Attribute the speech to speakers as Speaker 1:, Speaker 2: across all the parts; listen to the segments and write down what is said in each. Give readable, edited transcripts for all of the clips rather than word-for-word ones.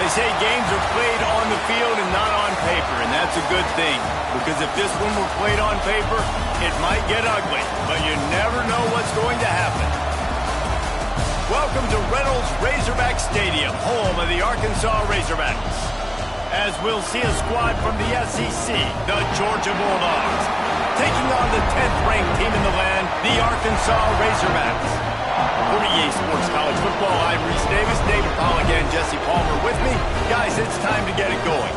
Speaker 1: They say games are played on the field and not on paper, and that's a good thing. Because if this one were played on paper, it might get ugly, but you never know what's going to happen. Welcome to Reynolds Razorback Stadium, home of the Arkansas Razorbacks. As we'll see a squad from the SEC, the Georgia Bulldogs, taking on the 10th-ranked team in the land, the Arkansas Razorbacks. For EA Sports College Football, I'm Reese Davis, David Pollack and Jesse Palmer with me. Guys, it's time to get it going.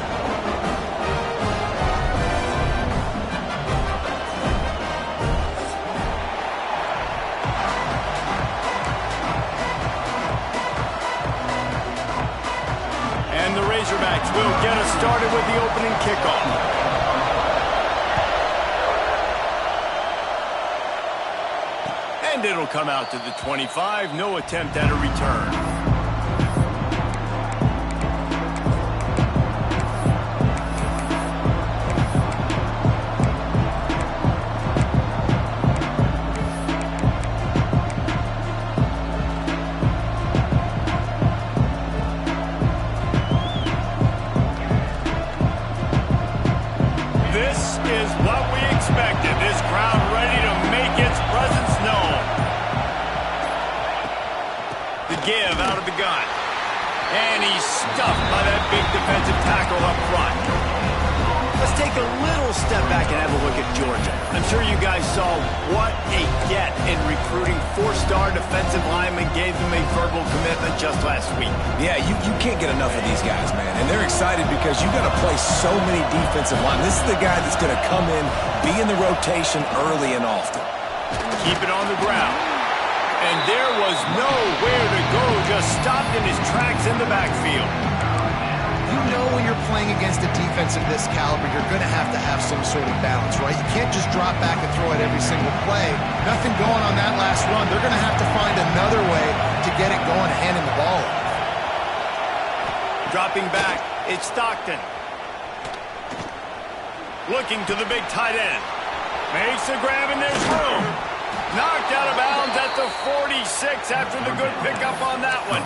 Speaker 1: And the Razorbacks will get us started with the opening kickoff. And it'll come out to the 25. No attempt at a return. This is what we expected. This crowd ready to make its presence known. The give out of the gun. And he's stuffed by that big defensive tackle up front. Let's take a little step back and have a look at Georgia. I'm sure you guys saw what a get in recruiting. 4-star defensive linemen gave them a verbal commitment just last week.
Speaker 2: Yeah, you can't get enough of these guys, man. And they're excited because you've got to play so many defensive linemen. This is the guy that's going to come in, be in the rotation early and often.
Speaker 1: Keep it on the ground. And there was nowhere to go, just stopped in his tracks in the backfield.
Speaker 3: You know when you're playing against a defense of this caliber, you're going to have some sort of balance, right? You can't just drop back and throw it every single play. Nothing going on that last run. They're going to have to find another way to get it going, handing the ball off.
Speaker 1: Dropping back, it's Stockton. Looking to the big tight end. Makes the grab and there's room. Knocked out of bounds at the 46 after the good pickup on that one.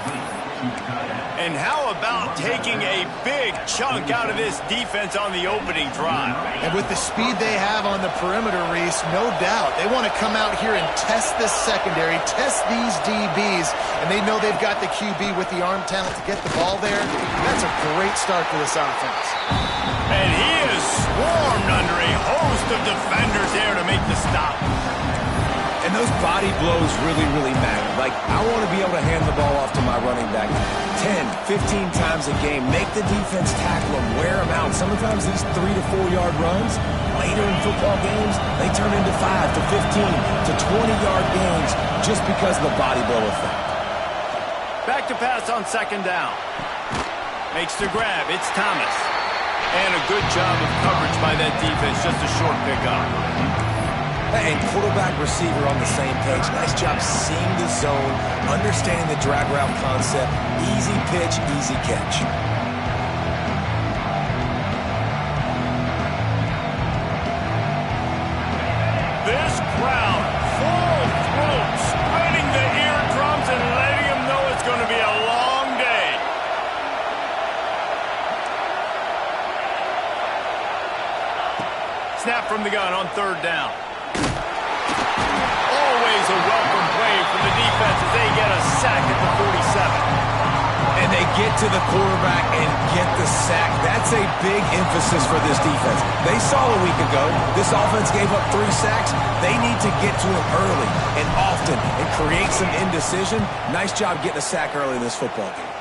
Speaker 1: And how about taking a big chunk out of this defense on the opening drive?
Speaker 3: And with the speed they have on the perimeter, Reese, no doubt, they want to come out here and test this secondary, test these DBs, and they know they've got the QB with the arm talent to get the ball there. That's a great start for this offense.
Speaker 1: And he is swarmed under a host of defenders there to make the stop.
Speaker 2: And those body blows really, really matter. Like, I want to be able to hand the ball off to my running back 10, 15 times a game. Make the defense tackle them, wear them out. Sometimes these 3 to 4 yard runs, later in football games, they turn into 5 to 15 to 20-yard gains just because of the body blow effect.
Speaker 1: Back to pass on second down. Makes the grab. It's Thomas. And a good job of coverage by that defense. Just a short pickup.
Speaker 2: And quarterback receiver on the same page. Nice job seeing the zone, understanding the drag route concept. Easy pitch, easy catch.
Speaker 1: This crowd, full throat, spreading the eardrums and letting them know it's going to be a long day. Snap from the gun on third down. Always a welcome play from the defense as they get a sack at the 47.
Speaker 2: And they get to the quarterback and get the sack. That's a big emphasis for this defense. They saw a week ago, this offense gave up 3 sacks. They need to get to him early and often and create some indecision. Nice job getting a sack early in this football game.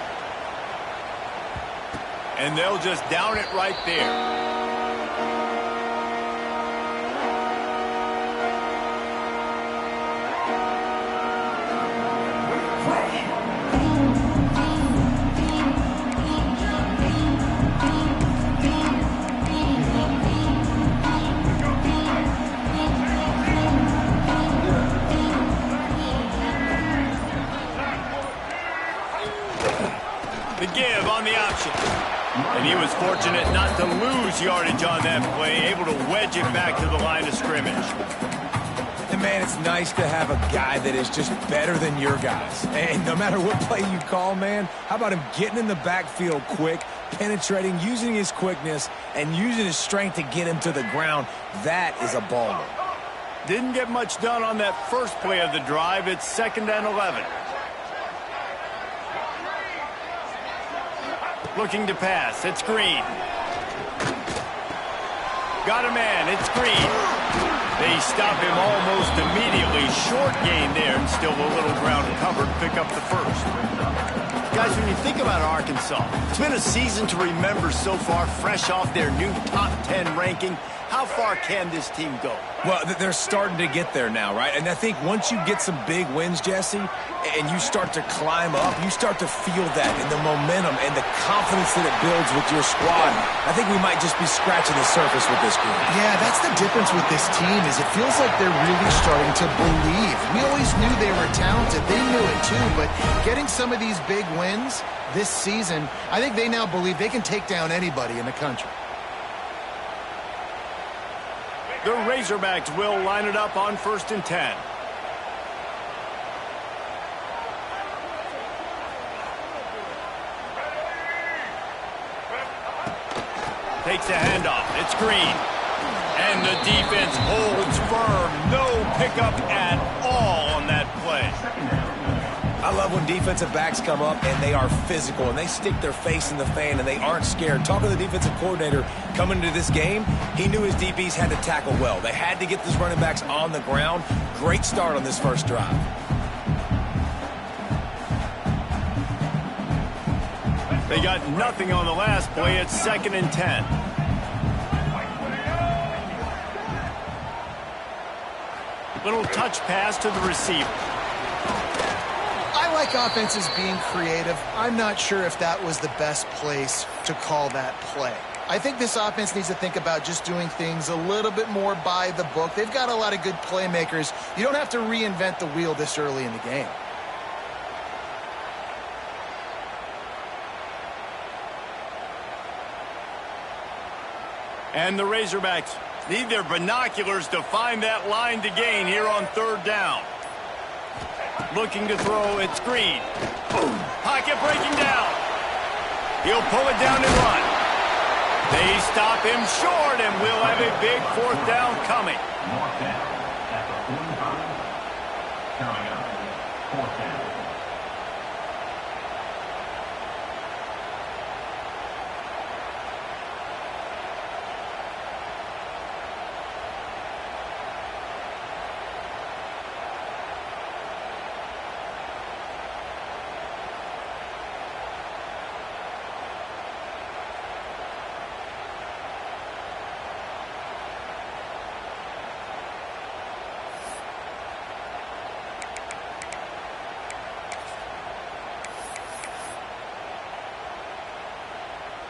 Speaker 1: And they'll just down it right there. The give on the option. And he was fortunate not to lose yardage on that play, able to wedge it back to the line of scrimmage.
Speaker 2: And Man, it's nice to have a guy that is just better than your guys. And no matter what play you call, man, how about him getting in the backfield quick, penetrating, using his quickness, and using his strength to get him to the ground? That is a baller.
Speaker 1: Didn't get much done on that first play of the drive. It's 2nd and 11. Looking to pass. It's Green. Got a man. It's Green. They stop him almost immediately. Short gain there, and still a little ground covered. Pick up the first. Guys, when you think about Arkansas, it's been a season to remember so far, fresh off their new top 10 ranking. How far can this team go?
Speaker 2: Well, they're starting to get there now, right? And I think once you get some big wins, Jesse, and you start to climb up, you start to feel that in the momentum and the confidence that it builds with your squad. I think we might just be scratching the surface with this group.
Speaker 3: Yeah, that's the difference with this team is it feels like they're really starting to believe. We always knew they were talented. They knew it too, but getting some of these big wins this season, I think they now believe they can take down anybody in the country.
Speaker 1: The Razorbacks will line it up on 1st and 10. Takes a handoff. It's Green. And the defense holds firm. No pickup at all on that play.
Speaker 2: I love when defensive backs come up and they are physical and they stick their face in the fan and they aren't scared. Talking to the defensive coordinator coming into this game, he knew his DBs had to tackle well. They had to get these running backs on the ground. Great start on this first drive.
Speaker 1: They got nothing on the last play. It's 2nd and 10. Little touch pass to the receiver.
Speaker 3: I like offenses being creative. I'm not sure if that was the best place to call that play. I think this offense needs to think about just doing things a little bit more by the book. They've got a lot of good playmakers. You don't have to reinvent the wheel this early in the game.
Speaker 1: And the Razorbacks need their binoculars to find that line to gain here on 3rd down. Looking to throw, it's Green. Pocket breaking down. He'll pull it down and run. They stop him short, and we'll have a big 4th down coming.
Speaker 4: At the 45. Coming up, 4th down.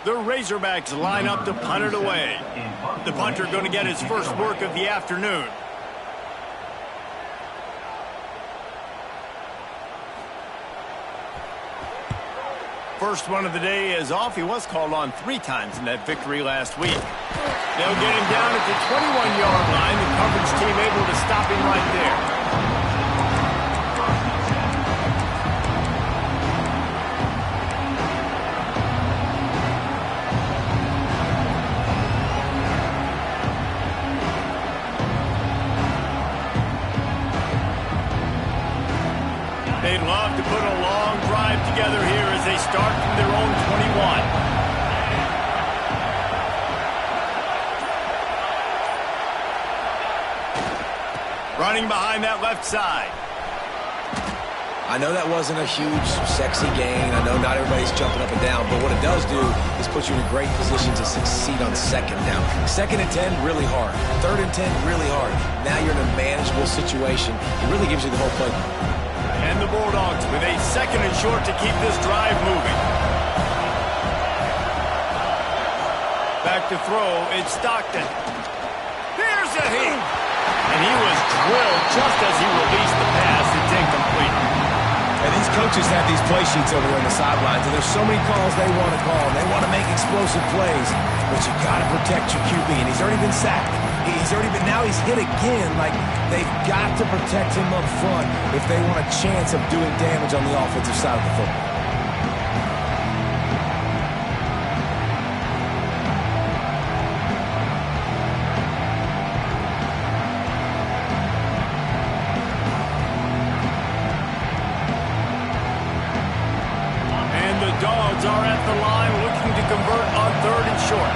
Speaker 1: The Razorbacks line up to punt it away. The punter going to get his first work of the afternoon. First one of the day is off. He was called on 3 times in that victory last week. They'll get him down at the 21-yard line. The coverage team able to stop him right there. They'd love to put a long drive together here as they start from their own 21. Running behind that left side.
Speaker 2: I know that wasn't a huge, sexy gain. I know not everybody's jumping up and down, but what it does do is put you in a great position to succeed on 2nd down. 2nd and 10, really hard. 3rd and 10, really hard. Now you're in a manageable situation. It really gives you the whole playbook.
Speaker 1: And the Bulldogs with a 2nd and short to keep this drive moving. Back to throw, it's Stockton. There's a hit. And he was drilled just as he released the pass. It's incomplete.
Speaker 2: And these coaches have these play sheets over there on the sidelines, and there's so many calls they want to call. They want to make explosive plays, but you got to protect your QB, and he's already been sacked. Now he's hit again. Like, they've got to protect him up front if they want a chance of doing damage on the offensive side of the football.
Speaker 1: Dawgs are at the line looking to convert on 3rd and short.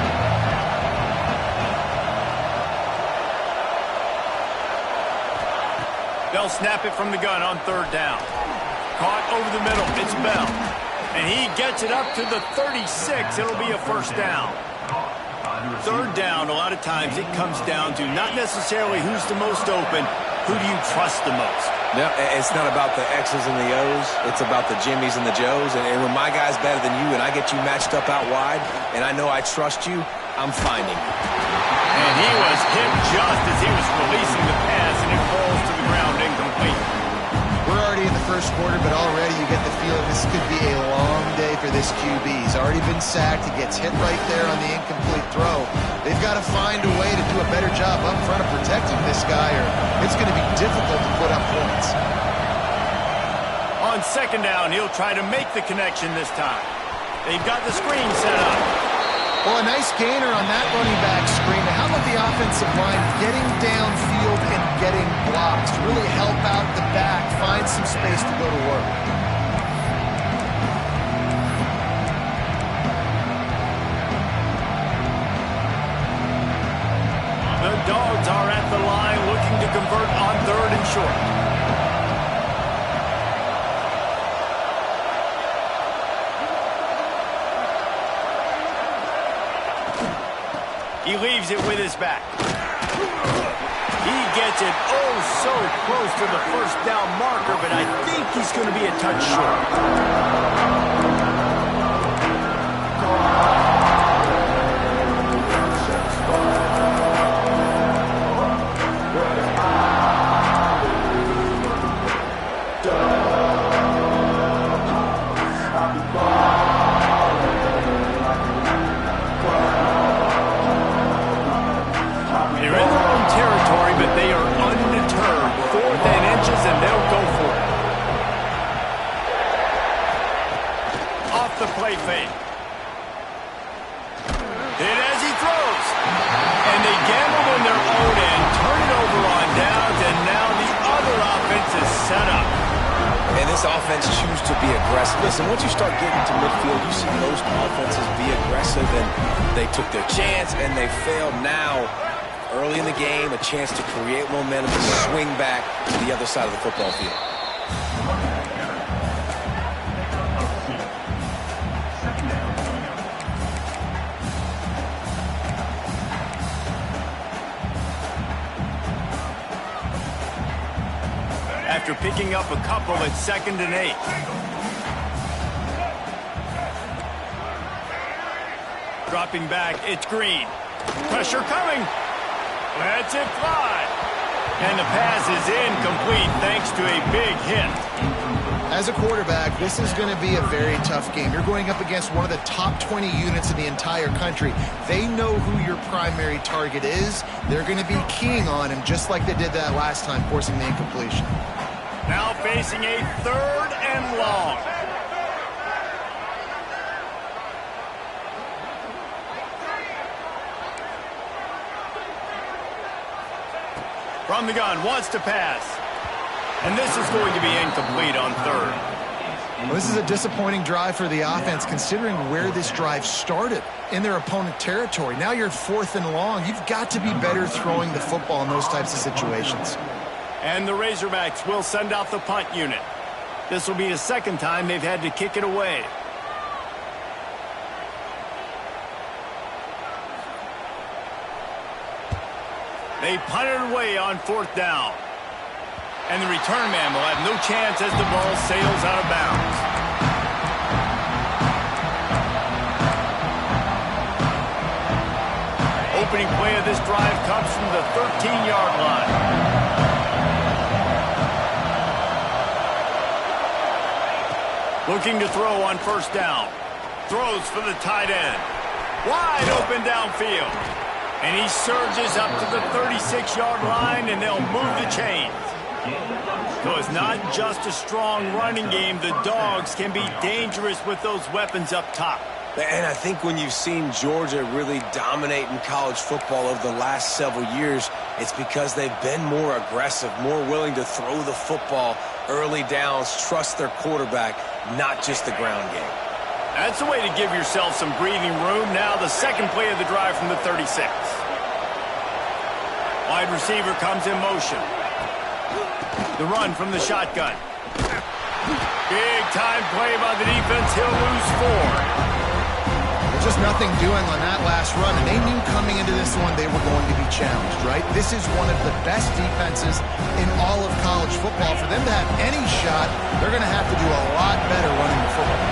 Speaker 1: They'll snap it from the gun on 3rd down. Caught over the middle. It's Bell. And he gets it up to the 36. It'll be a 1st down. 3rd down, a lot of times it comes down to not necessarily who's the most open, who do you trust the most?
Speaker 2: Yeah, it's not about the X's and the O's. It's about the Jimmies and the Joes. And when my guy's better than you and I get you matched up out wide and I know I trust you, I'm finding you.
Speaker 1: And he was hit just as he was releasing the pass, and it falls to the ground incomplete.
Speaker 3: We're already in the 1st quarter, but already you get the feeling this could be a long day for this QB. He's already been sacked. He gets hit right there on the incomplete throw. They've got to find a way to do a better job up front of protecting this guy, or it's going to be difficult to put up points.
Speaker 1: On 2nd down, he'll try to make the connection this time. They've got the screen set up.
Speaker 3: Well, a nice gainer on that running back screen. How about the offensive line getting downfield and getting blocks to really help out the back, find some space to go to work?
Speaker 1: The Dawgs are at the line looking to convert on 3rd and short. He leaves it with his back. He gets it so close to the 1st down marker, but I think he's going to be a touch short. The play fake. Hit as he throws. And they gambled in their own end, turn it over on downs, and now the other offense is set up.
Speaker 2: And this offense chooses to be aggressive. Listen, once you start getting to midfield, you see most offenses be aggressive, and they took their chance, and they failed. Now, early in the game, a chance to create momentum and swing back to the other side of the football field.
Speaker 1: After picking up a couple at 2nd and 8. Dropping back, it's Green. Pressure coming. Lets it fly. And the pass is incomplete thanks to a big hit.
Speaker 3: As a quarterback, this is going to be a very tough game. You're going up against one of the top 20 units in the entire country. They know who your primary target is. They're going to be keying on him just like they did that last time, forcing the incompletion.
Speaker 1: Now facing a 3rd and long. From the gun, wants to pass. And this is going to be incomplete on 3rd.
Speaker 3: Well, this is a disappointing drive for the offense, considering where this drive started, in their opponent territory. Now you're 4th and long. You've got to be better throwing the football in those types of situations.
Speaker 1: And the Razorbacks will send out the punt unit. This will be the 2nd time they've had to kick it away. They punt it away on 4th down. And the return man will have no chance as the ball sails out of bounds. Opening play of this drive comes from the 13-yard line. Looking to throw on first down. Throws for the tight end. Wide open downfield. And he surges up to the 36-yard line, and they'll move the chains. So it's not just a strong running game. The Dogs can be dangerous with those weapons up top.
Speaker 2: And I think when you've seen Georgia really dominate in college football over the last several years, it's because they've been more aggressive, more willing to throw the football early downs, trust their quarterback, not just the ground game.
Speaker 1: That's the way to give yourself some breathing room. Now the second play of the drive from the 36. Wide receiver comes in motion. The run from the shotgun. Big time play by the defense. He'll lose 4.
Speaker 3: Just nothing doing on that last run, and they knew coming into this one they were going to be challenged, right? This is one of the best defenses in all of college football. For them to have any shot, they're going to have to do a lot better running the football.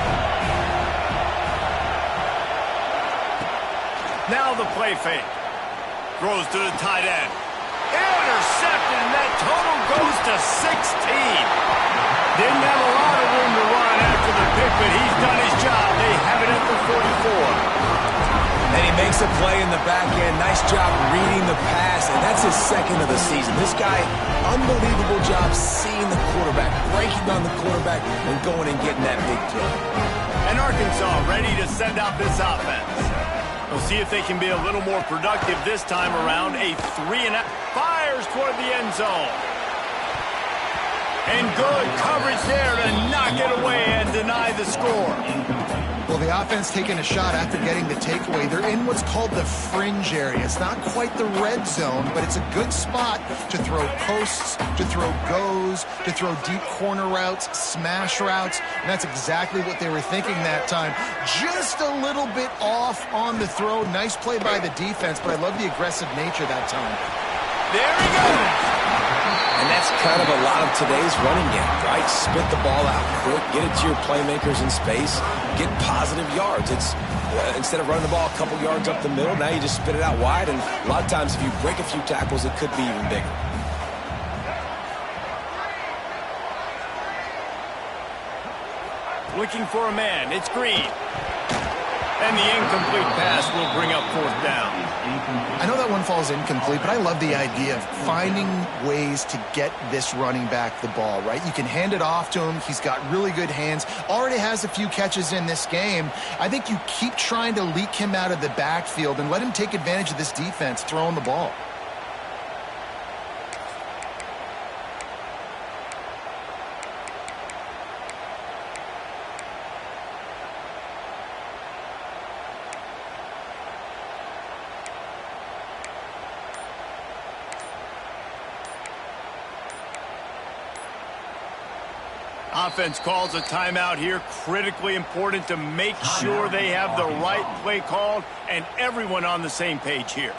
Speaker 1: Now the play fake. Throws to the tight end. Intercepted, and that total goes to 16. Didn't have a lot of room to run after the pick, but he's done his job. They have it at the 44.
Speaker 2: And he makes a play in the back end. Nice job reading the pass, and that's his second of the season. This guy, unbelievable job seeing the quarterback, breaking on the quarterback, and going and getting that big play.
Speaker 1: And Arkansas ready to send out this offense. We'll see if they can be a little more productive this time around. A 3-and-out. Fires toward the end zone. And good coverage there to knock it away and deny the score.
Speaker 3: Well, the offense taking a shot after getting the takeaway. They're in what's called the fringe area. It's not quite the red zone, but it's a good spot to throw posts, to throw goes, to throw deep corner routes, smash routes. And that's exactly what they were thinking that time. Just a little bit off on the throw. Nice play by the defense, but I love the aggressive nature that time.
Speaker 1: There he goes.
Speaker 2: And that's kind of a lot of today's running game, right? Spit the ball out quick, get it to your playmakers in space, get positive yards. It's instead of running the ball a couple yards up the middle, now you just spit it out wide, and a lot of times if you break a few tackles, it could be even bigger.
Speaker 1: Looking for a man. It's Green. And the incomplete pass will bring up fourth down.
Speaker 3: I know that one falls incomplete, but I love the idea of finding ways to get this running back the ball, right? You can hand it off to him. He's got really good hands. Already has a few catches in this game. I think you keep trying to leak him out of the backfield and let him take advantage of this defense throwing the ball.
Speaker 1: Offense calls a timeout here. Critically important to make sure they have the right play called and everyone on the same page here.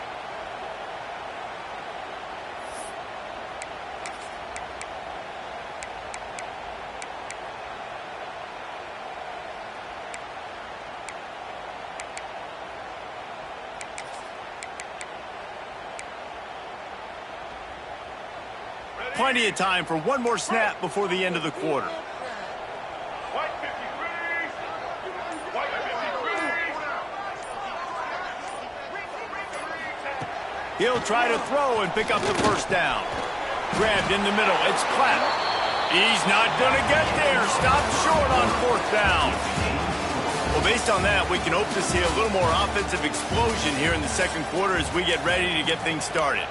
Speaker 1: Plenty of time for one more snap before the end of the quarter. He'll try to throw and pick up the first down. Grabbed in the middle. It's Platt. He's not going to get there. Stopped short on fourth down. Well, based on that, we can hope to see a little more offensive explosion here in the second quarter as we get ready to get things started.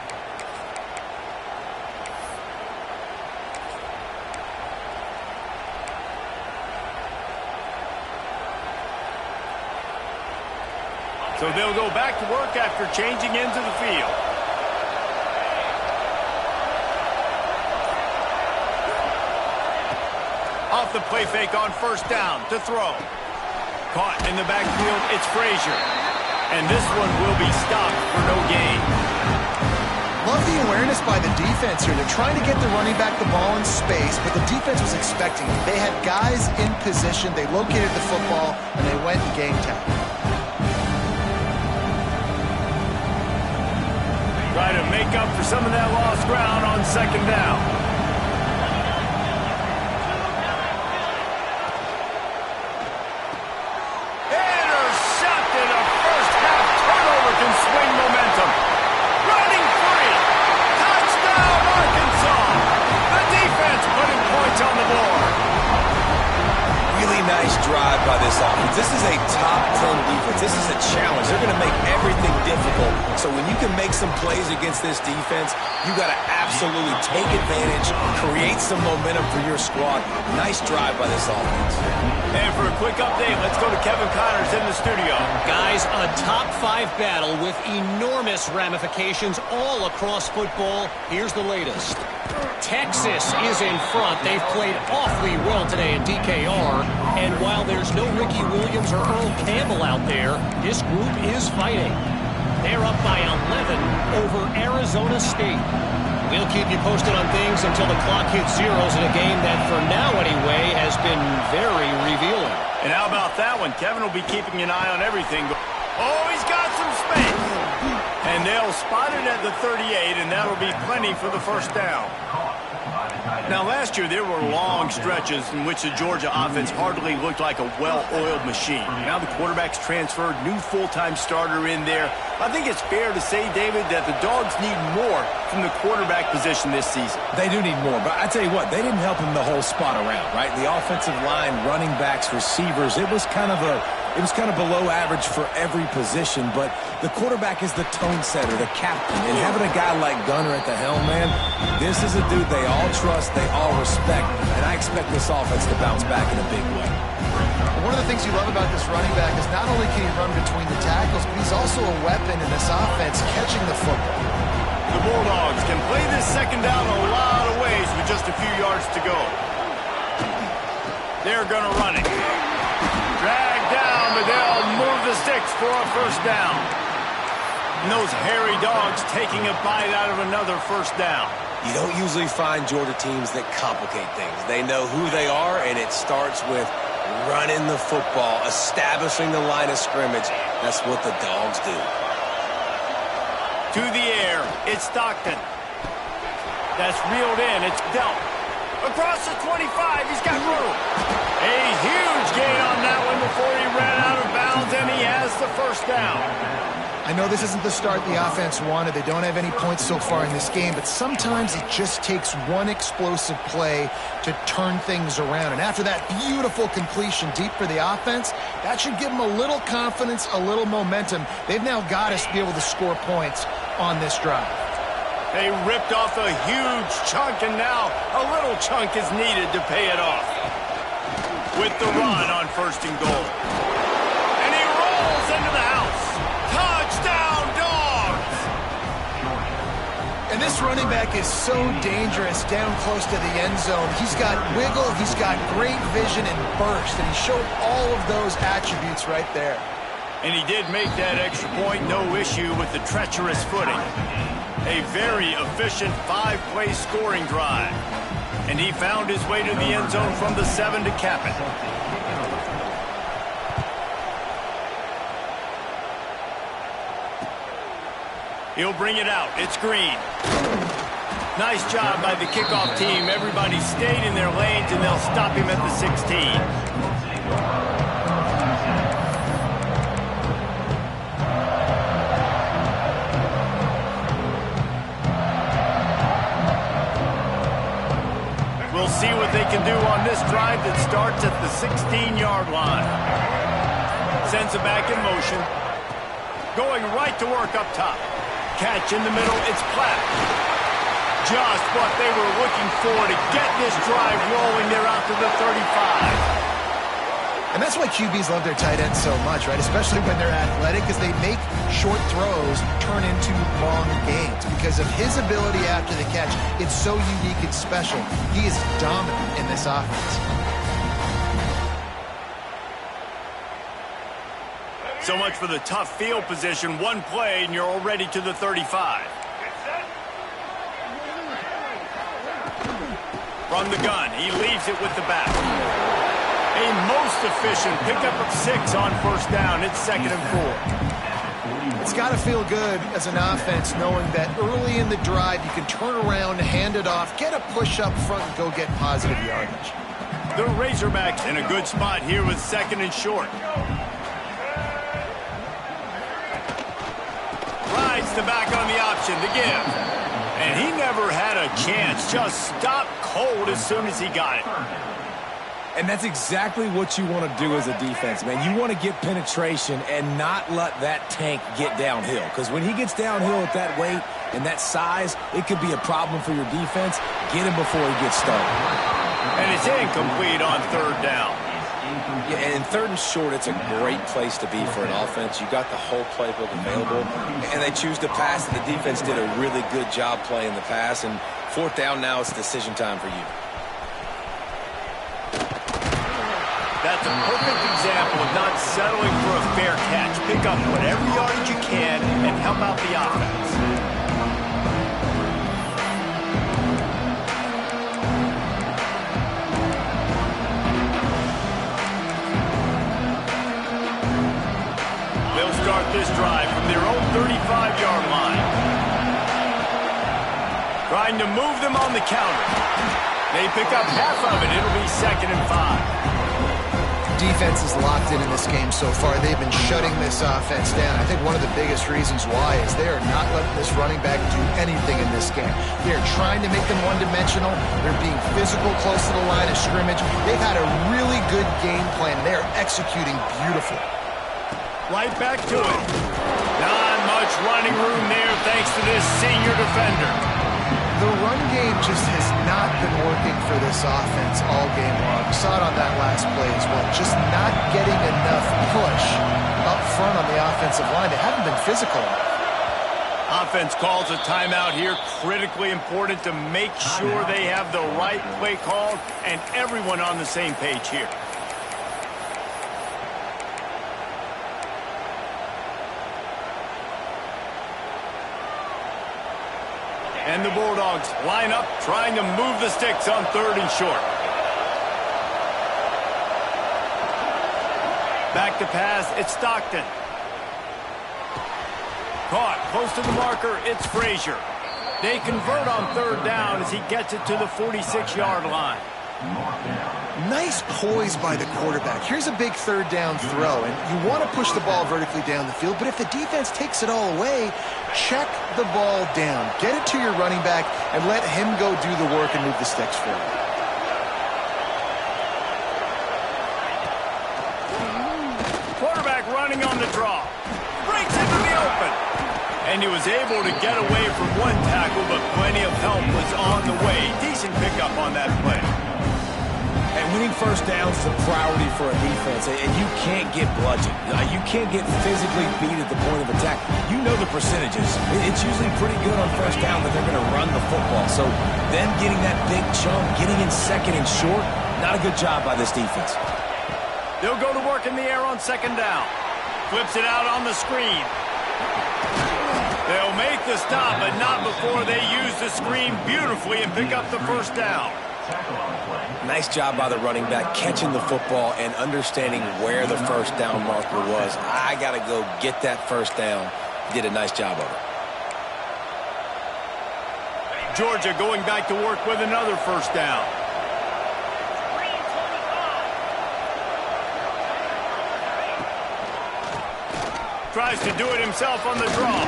Speaker 1: So they'll go back to work after changing into the field. Off the play fake on first down to throw. Caught in the backfield, it's Frazier. And this one will be stopped for no gain.
Speaker 3: Love the awareness by the defense here. They're trying to get the running back the ball in space, but the defense was expecting it. They had guys in position. They located the football, and they went and game tackle.
Speaker 1: Try to make up for some of that lost ground on second down.
Speaker 2: this offense. This is a top 10 defense. This is a challenge. They're going to make everything difficult. So when you can make some plays against this defense, you got to absolutely take advantage, create some momentum for your squad. Nice drive by this offense.
Speaker 1: And for a quick update, let's go to Kevin Connors in the studio.
Speaker 5: Guys, a top-5 battle with enormous ramifications all across football. Here's the latest. Texas is in front. They've played awfully well today in DKR. And while there's no Ricky Williams or Earl Campbell out there, this group is fighting. They're up by 11 over Arizona State. We'll keep you posted on things until the clock hits zeros in a game that, for now anyway, has been very revealing.
Speaker 1: And how about that one? Kevin will be keeping an eye on everything. Oh, he's got some space. And they'll spot it at the 38, and that'll be plenty for the first down. Now, last year, there were long stretches in which the Georgia offense hardly looked like a well-oiled machine. Now the quarterback's transferred, new full-time starter in there. I think it's fair to say, David, that the Dogs need more from the quarterback position this season.
Speaker 2: They do need more, but I tell you what, they didn't help him the whole spot around, right? The offensive line, running backs, receivers, it was kind of below average for every position, but the quarterback is the tone setter, the captain, and having a guy like Gunner at the helm, man, this is a dude they all trust, they all respect, and I expect this offense to bounce back in a big way.
Speaker 3: One of the things you love about this running back is not only can he run between the tackles, but he's also a weapon in this offense catching the football.
Speaker 1: The Bulldogs can play this second down a lot of ways with just a few yards to go. They're going to run it. Drag down, but they'll move the sticks for a first down. And those hairy Dogs taking a bite out of another first down.
Speaker 2: You don't usually find Georgia teams that complicate things. They know who they are, and it starts with running the football, establishing the line of scrimmage. That's what the Dogs do.
Speaker 1: To the air, it's Stockton. That's reeled in, it's dealt. Across the 25, he's got room. A huge gain on that one before he ran out of bounds, and he has the first down.
Speaker 3: I know this isn't the start the offense wanted. They don't have any points so far in this game, but sometimes it just takes one explosive play to turn things around. And after that beautiful completion deep for the offense, that should give them a little confidence, a little momentum. They've now got us to be able to score points on this drive.
Speaker 1: They ripped off a huge chunk, and now a little chunk is needed to pay it off. With the run on first and goal. And he rolls into the house. Touchdown, Dogs!
Speaker 3: And this running back is so dangerous down close to the end zone. He's got wiggle, he's got great vision and burst, and he showed all of those attributes right there.
Speaker 1: And he did make that extra point, no issue with the treacherous footing. A very efficient 5-play scoring drive. And he found his way to the end zone from the 7 to cap it. He'll bring it out. It's Green. Nice job by the kickoff team. Everybody stayed in their lanes, and they'll stop him at the 16. We'll see what they can do on this drive that starts at the 16-yard line. Sends it back in motion. Going right to work up top. Catch in the middle. It's Platt. Just what they were looking for to get this drive rolling. They're out to the 35.
Speaker 3: And that's why QBs love their tight ends so much, right? Especially when they're athletic, because they make short throws turn into long gains. Because of his ability after the catch, it's so unique and special. He is dominant in this offense.
Speaker 1: So much for the tough field position. One play, and you're already to the 35. From the gun, he leaves it with the back. A most efficient pickup of 6 on first down. It's 2nd and 4.
Speaker 3: It's got to feel good as an offense knowing that early in the drive you can turn around, hand it off, get a push up front, and go get positive yardage.
Speaker 1: The Razorbacks in a good spot here with 2nd and short. Rides the back on the option to give. And he never had a chance. Just stopped cold as soon as he got it.
Speaker 2: And that's exactly what you want to do as a defense, man. You want to get penetration and not let that tank get downhill. Because when he gets downhill at that weight and that size, it could be a problem for your defense. Get him before he gets started.
Speaker 1: And it's incomplete on third down.
Speaker 2: Yeah, and in third and short, it's a great place to be for an offense. You got the whole playbook available, and they choose to pass, and the defense did a really good job playing the pass. And fourth down now, it's decision time for you.
Speaker 1: That's a perfect example of not settling for a fair catch. Pick up whatever yardage you can and help out the offense. They'll start this drive from their own 35-yard line. Trying to move them on the counter. They pick up half of it. It'll be 2nd and 5.
Speaker 3: Defense is locked in this game so far. They've been shutting this offense down. I think one of the biggest reasons why is they are not letting this running back do anything in this game. They're trying to make them one-dimensional. They're being physical close to the line of scrimmage. They've had a really good game plan, and they are executing beautiful.
Speaker 1: Right back to it. Not much running room there thanks to this senior defender.
Speaker 3: The run game just has not been working for this offense all game long. We saw it on that last play as well. Just not getting enough push up front on the offensive line. They haven't been physical enough.
Speaker 1: Offense calls a timeout here. Critically important to make sure they have the right play called and everyone on the same page here. And the Bulldogs line up, trying to move the sticks on 3rd and short. Back to pass, it's Stockton. Caught, close to the marker, it's Frazier. They convert on 3rd down as he gets it to the 46-yard line.
Speaker 3: Nice poise by the quarterback. Here's a big 3rd down throw, and you want to push the ball vertically down the field, but if the defense takes it all away, check the ball down. Get it to your running back and let him go do the work and move the sticks for you.
Speaker 1: Quarterback running on the draw. Breaks into the open. And he was able to get away from one tackle, but plenty of help was on the way. Decent pickup on that play.
Speaker 2: And winning first downs is a priority for a defense, and you can't get bludgeoned. You can't get physically beat at the point of attack. You know the percentages. It's usually pretty good on first down that they're going to run the football. So them getting that big chunk, getting in 2nd and short, not a good job by this defense.
Speaker 1: They'll go to work in the air on 2nd down. Flips it out on the screen. They'll make the stop, but not before they use the screen beautifully and pick up the first down.
Speaker 2: Nice job by the running back catching the football and understanding where the first down marker was. I got to go get that first down. Did a nice job of it.
Speaker 1: Georgia going back to work with another first down. Tries to do it himself on the draw.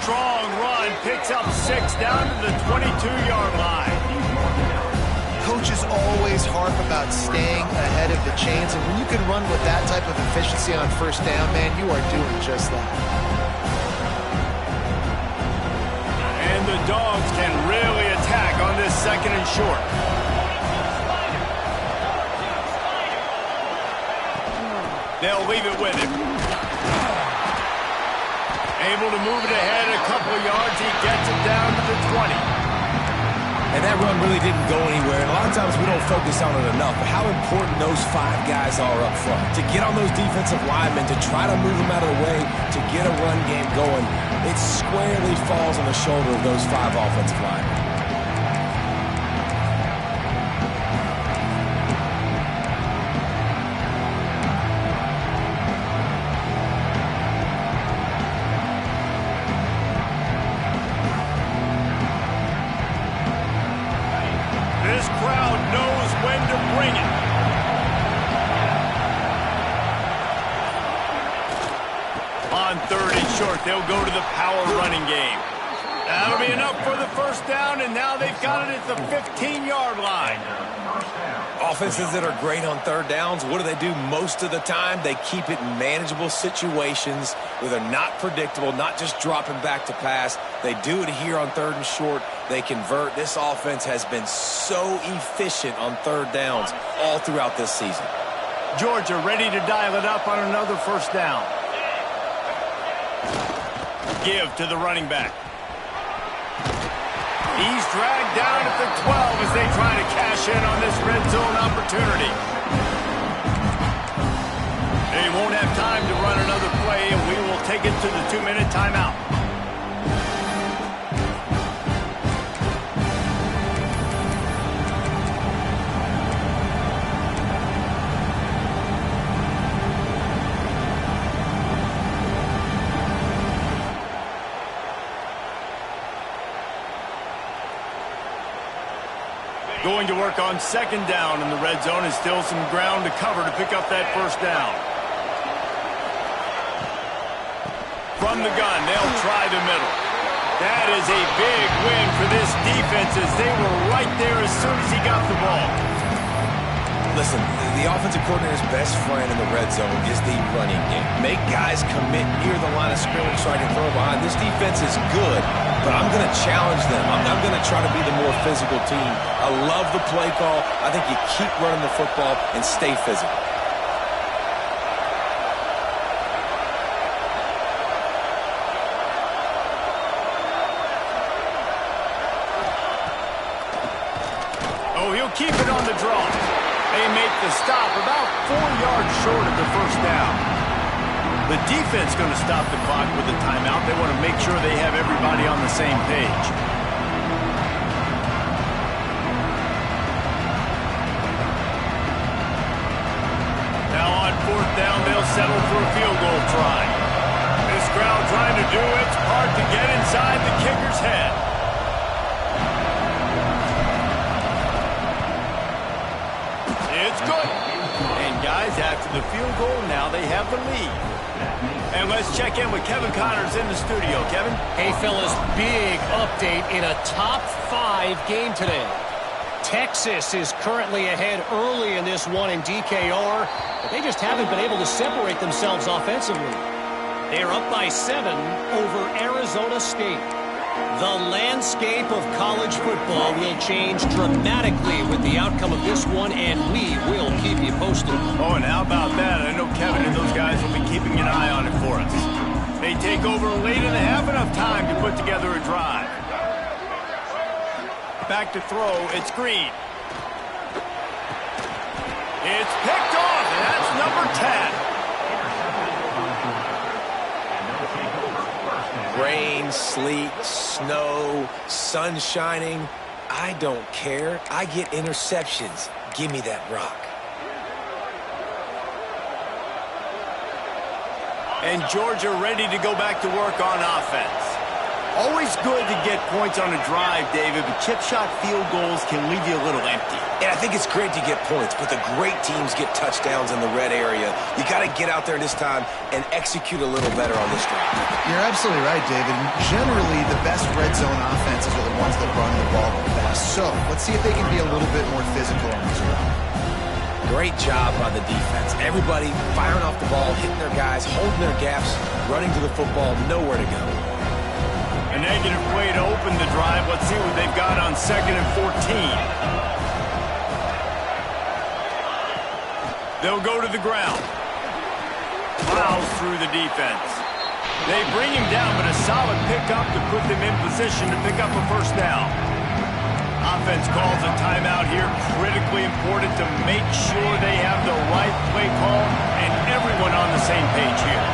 Speaker 1: Strong run, picks up 6 down to the 22-yard line.
Speaker 3: Coaches always harp about staying ahead of the chains, and when you can run with that type of efficiency on first down, man, you are doing just that.
Speaker 1: And the Dogs can really attack on this 2nd and short. They'll leave it with him. Able to move it ahead a couple of yards. He gets it down to the 20.
Speaker 2: And that run really didn't go anywhere. And a lot of times we don't focus on it enough. But how important those 5 guys are up front. To get on those defensive linemen, to try to move them out of the way, to get a run game going, it squarely falls on the shoulder of those 5 offensive linemen.
Speaker 1: This crowd knows when to bring it. On 3rd and short, they'll go to the power running game. That'll be enough for the first down, and now they've got it at the 15-yard line.
Speaker 2: Offenses that are great on third downs, what do? Most of the time, they keep it in manageable situations where they're not predictable, not just dropping back to pass. They do it here on third and short. They convert. This offense has been so efficient on third downs all throughout this season.
Speaker 1: Georgia ready to dial it up on another first down. Give to the running back. He's dragged down at the 12 as they try to cash in on this red zone opportunity. They won't have time to run another play, and we will take it to the 2-minute timeout. Going to work on second down in the red zone, and still some ground to cover to pick up that first down. From the gun, they'll try the middle. That is a big win for this defense as they were right there as soon as he got the ball.
Speaker 2: Listen, the offensive coordinator's best friend in the red zone is the running game. Make guys commit near the line of scrimmage so I can throw behind. This defense is good, but I'm going to challenge them. I'm going to try to be the more physical team. I love the play call. I think you keep running the football and stay physical.
Speaker 1: Oh, he'll keep it on the draw. They make the stop about 4 yards short of the first down. The defense going to stop the clock with a timeout. They want to make sure they have everybody on the same page. Now on fourth down, they'll settle for a field goal try. This crowd trying to do its part to get inside the kicker's head. It's good. And guys, after the field goal, now they have the lead. And let's check in with Kevin Connors in the studio. Kevin?
Speaker 5: Hey, fellas, big update in a top 5 game today. Texas is currently ahead early in this one in DKR, but they just haven't been able to separate themselves offensively. They are up by 7 over Arizona State. The landscape of college football will change dramatically with the outcome of this one, and we will keep you posted.
Speaker 1: Oh, and how about that? I know Kevin and those guys will be keeping an eye on it for us. They take over late and they have enough time to put together a drive. Back to throw, it's Green. It's picked off, and that's number 10.
Speaker 2: Rain, sleet, snow, sun shining. I don't care. I get interceptions. Give me that rock.
Speaker 1: And Georgia ready to go back to work on offense. Always good to get points on a drive, David, but chip shot field goals can leave you a little empty.
Speaker 2: And I think it's great to get points, but the great teams get touchdowns in the red area. You got to get out there this time and execute a little better on this drive.
Speaker 3: You're absolutely right, David. Generally, the best red zone offenses are the ones that run the ball the best. So let's see if they can be a little bit more physical on this drive.
Speaker 2: Great job by the defense. Everybody firing off the ball, hitting their guys, holding their gaps, running to the football, nowhere to go.
Speaker 1: A negative play to open the drive. Let's see what they've got on 2nd and 14. They'll go to the ground. Plows through the defense. They bring him down, but a solid pickup to put them in position to pick up a first down. Offense calls a timeout here. Critically important to make sure they have the right play call and everyone on the same page here.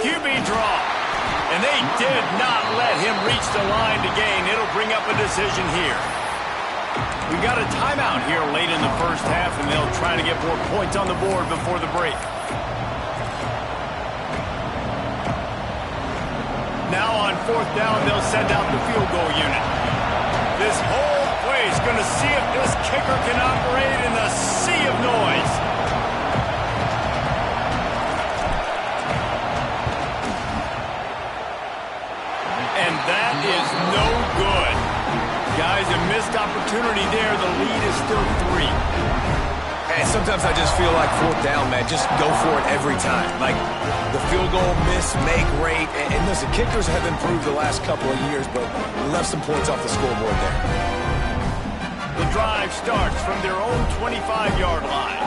Speaker 1: QB draw. And they did not let him reach the line to gain. It'll bring up a decision here. We got a timeout here late in the first half, and they'll try to get more points on the board before the break. Now on 4th down, they'll send out the field goal unit. This whole play is going to see if this kicker can operate in the sea of noise. And that is no
Speaker 2: sometimes I just feel like fourth down, man, just go for it every time. Like the field goal miss, make rate. And listen, kickers have improved the last couple of years, but we left some points off the scoreboard there.
Speaker 1: The drive starts from their own 25-yard line.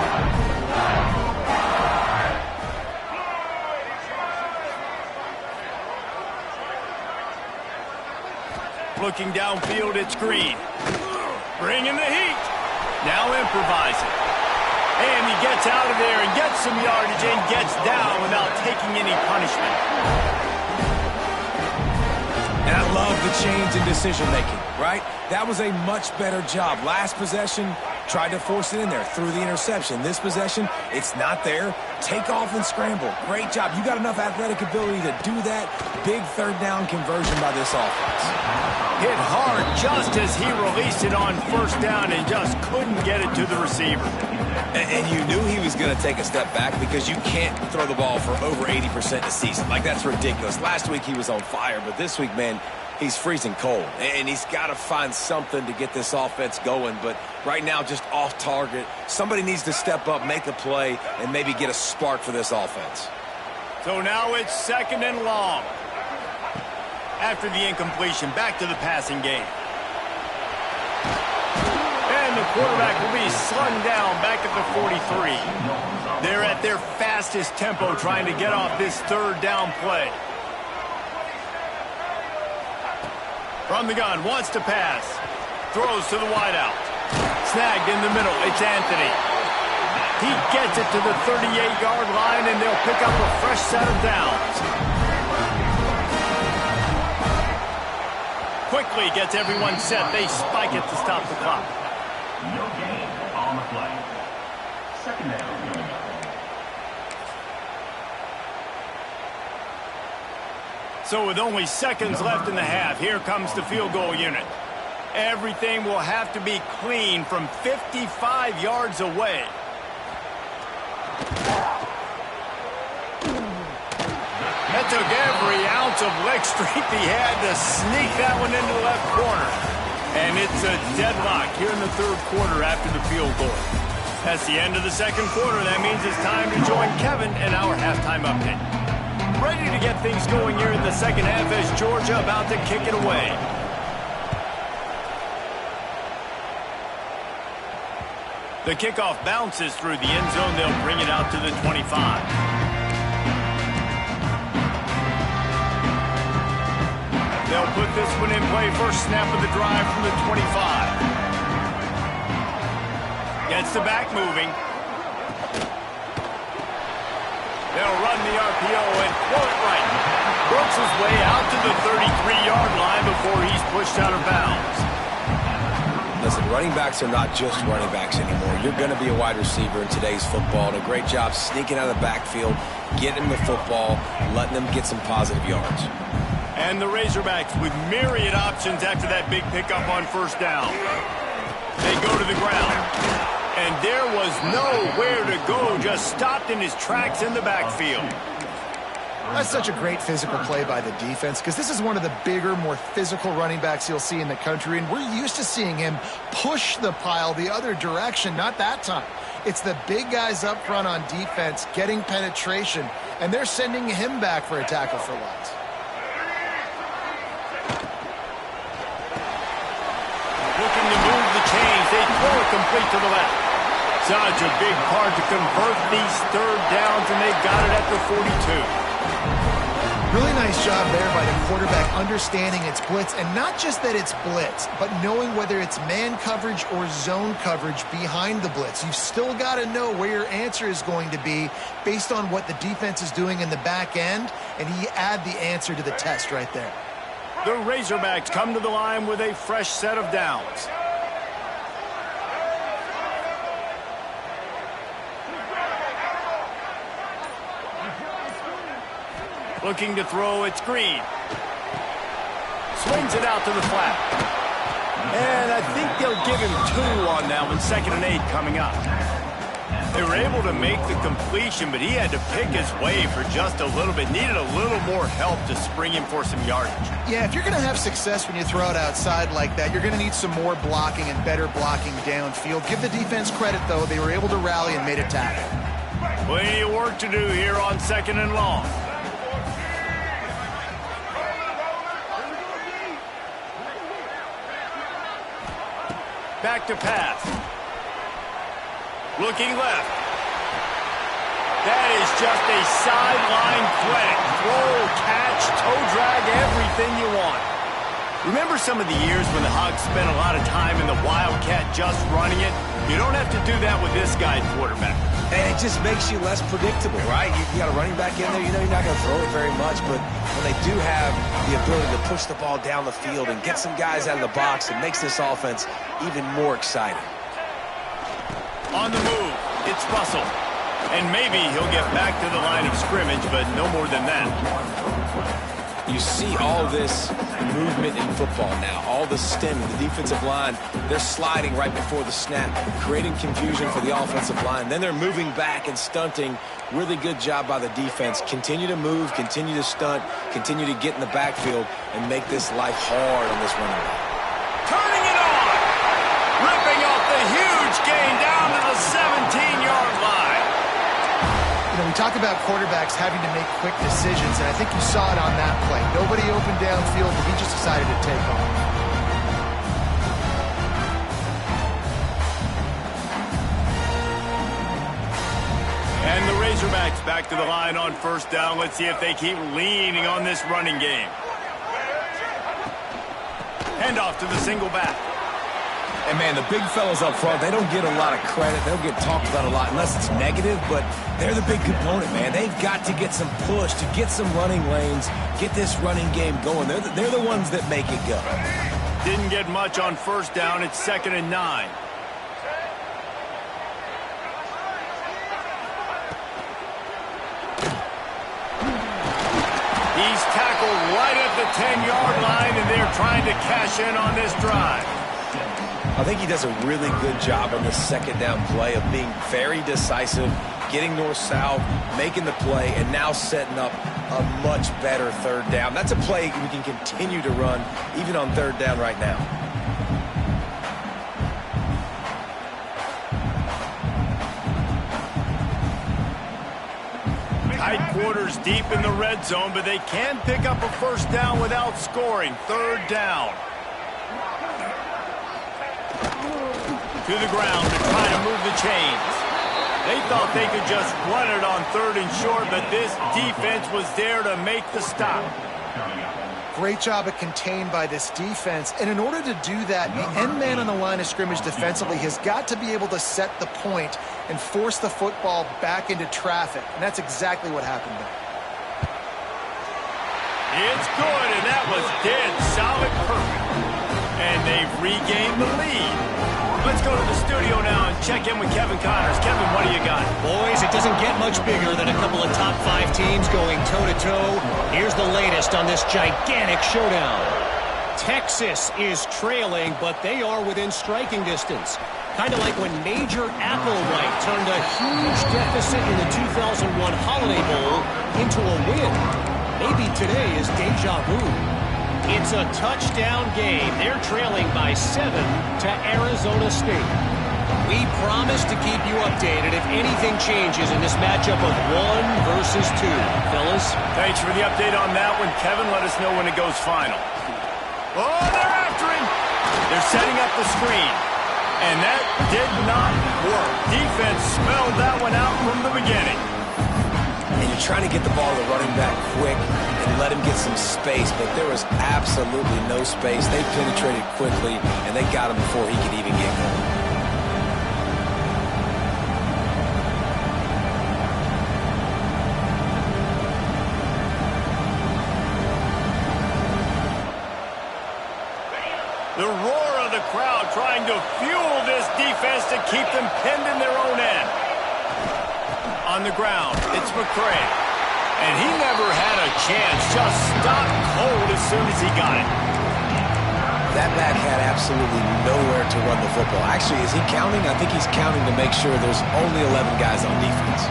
Speaker 1: Looking downfield, it's Green. Bringing the heat. Now improvising. And he gets out of there and gets some yardage and gets down without taking any punishment.
Speaker 2: And I love the change in decision-making, right? That was a much better job. Last possession, tried to force it in there, threw the interception. This possession, it's not there. Take off and scramble. Great job. You got enough athletic ability to do that. Big third down conversion by this offense.
Speaker 1: Hit hard just as he released it on first down and just couldn't get it to the receiver.
Speaker 2: And you knew he was going to take a step back because you can't throw the ball for over 80% a season. Like, that's ridiculous. Last week he was on fire, but this week, man, he's freezing cold. And he's got to find something to get this offense going. But right now, just off target. Somebody needs to step up, make a play, and maybe get a spark for this offense.
Speaker 1: So now it's 2nd and long. After the incompletion, back to the passing game. And the quarterback will be slung down back at the 43. They're at their fastest tempo trying to get off this third down play. From the gun, wants to pass. Throws to the wideout. Snagged in the middle, it's Anthony. He gets it to the 38-yard line, and they'll pick up a fresh set of downs. Quickly gets everyone set. They spike it to stop the clock.
Speaker 4: No gain on the play. 2nd down.
Speaker 1: So with only seconds left in the half, here comes the field goal unit. Everything will have to be clean from 55 yards away. That took every ounce of leg strength he had to sneak that one into the left corner. And it's a deadlock here in the third quarter after the field goal. That's the end of the second quarter. That means it's time to join Kevin in our halftime update. Ready to get things going here in the second half as Georgia about to kick it away. The kickoff bounces through the end zone. They'll bring it out to the 25. They'll put this one in play. First snap of the drive from the 25. Gets the back moving. They'll run the RPO and throw it right. Works his way out to the 33-yard line before he's pushed out of bounds.
Speaker 2: Listen, running backs are not just running backs anymore. You're going to be a wide receiver in today's football. And a great job sneaking out of the backfield, getting the football, letting them get some positive yards.
Speaker 1: And the Razorbacks with myriad options after that big pickup on first down. They go to the ground. And there was nowhere to go, just stopped in his tracks in the backfield.
Speaker 3: That's such a great physical play by the defense because this is one of the bigger, more physical running backs you'll see in the country, and we're used to seeing him push the pile the other direction. Not that time. It's the big guys up front on defense getting penetration, and they're sending him back for a tackle for loss.
Speaker 1: Looking to move the chains. They throw it complete to the left. Such a big part to convert these third downs, and they got it at the 42.
Speaker 3: Really nice job there by the quarterback understanding it's blitz, and not just that it's blitz, but knowing whether it's man coverage or zone coverage behind the blitz. You've still got to know where your answer is going to be based on what the defense is doing in the back end, and he add the answer to the test right there.
Speaker 1: The Razorbacks come to the line with a fresh set of downs. Looking to throw, it's Green. Swings it out to the flat. And I think they'll give him 2 on that one, 2nd and 8 coming up. They were able to make the completion, but he had to pick his way for just a little bit. Needed a little more help to spring him for some yardage.
Speaker 3: Yeah, if you're going to have success when you throw it outside like that, you're going to need some more blocking and better blocking downfield. Give the defense credit, though. They were able to rally and made a tackle.
Speaker 1: Plenty of work to do here on 2nd and long. Back to pass. Looking left. That is just a sideline clinic. Throw, catch, toe drag, everything you want. Remember some of the years when the Hogs spent a lot of time in the Wildcat just running it? You don't have to do that with this guy quarterback.
Speaker 2: And it just makes you less predictable, right? You got a running back in there, you know you're not going to throw it very much, but when they do have the ability to push the ball down the field and get some guys out of the box, it makes this offense even more exciting.
Speaker 1: On the move, it's Russell. And maybe he'll get back to the line of scrimmage, but no more than that.
Speaker 2: You see all this movement in football now, all the stemming, the defensive line, they're sliding right before the snap, creating confusion for the offensive line. Then they're moving back and stunting. Really good job by the defense. Continue to move, continue to stunt, continue to get in the backfield and make this life hard on this running back.
Speaker 1: Turning it on! Ripping off the huge gain down to the 17-yard line.
Speaker 3: You know, we talk about quarterbacks having to make quick decisions, and I think you saw it on that play. Nobody open downfield, but he just decided to take off.
Speaker 1: And the Razorbacks back to the line on 1st down. Let's see if they keep leaning on this running game. Handoff to the single back.
Speaker 2: And, man, the big fellas up front, they don't get a lot of credit. They don't get talked about a lot unless it's negative, but they're the big component, man. They've got to get some push, to get some running lanes, get this running game going. They're the ones that make it go.
Speaker 1: Didn't get much on 1st down. It's 2nd and 9. He's tackled right at the 10-yard line, and they're trying to cash in on this drive.
Speaker 2: I think he does a really good job on this 2nd down play of being very decisive, getting north-south, making the play, and now setting up a much better 3rd down. That's a play we can continue to run even on 3rd down right now.
Speaker 1: Tight quarters deep in the red zone, but they can pick up a 1st down without scoring. 3rd down. To the ground to try to move the chains. They thought they could just run it on 3rd and short, but this defense was there to make the stop.
Speaker 3: Great job at contained by this defense. And in order to do that, the end man on the line of scrimmage defensively has got to be able to set the point and force the football back into traffic. And that's exactly what happened there.
Speaker 1: It's good, and that was dead solid perfect. And they've regained the lead. Let's go to the studio now and check in with Kevin Connors. Kevin, what do you got?
Speaker 5: Boys, it doesn't get much bigger than a couple of top 5 teams going toe-to-toe. Here's the latest on this gigantic showdown. Texas is trailing, but they are within striking distance. Kind of like when Major Applewhite turned a huge deficit in the 2001 Holiday Bowl into a win. Maybe today is deja vu. It's a touchdown game. They're trailing by 7 to Arizona State. We promise to keep you updated if anything changes in this matchup of 1 versus 2. Fellas?
Speaker 1: Thanks for the update on that one, Kevin. Let us know when it goes final. Oh, they're after him. They're setting up the screen. And that did not work. Defense smelled that one out from the beginning.
Speaker 2: And you're trying to get the ball to the running back quick and let him get some space, but there was absolutely no space. They penetrated quickly, and they got him before he could even get going.
Speaker 1: The roar of the crowd trying to fuel this defense to keep them pinned in their own end. On the ground, it's McCray. And he never had a chance. Just stopped cold as soon as he got it.
Speaker 2: That back had absolutely nowhere to run the football. Actually, is he counting? I think he's counting to make sure there's only 11 guys on defense.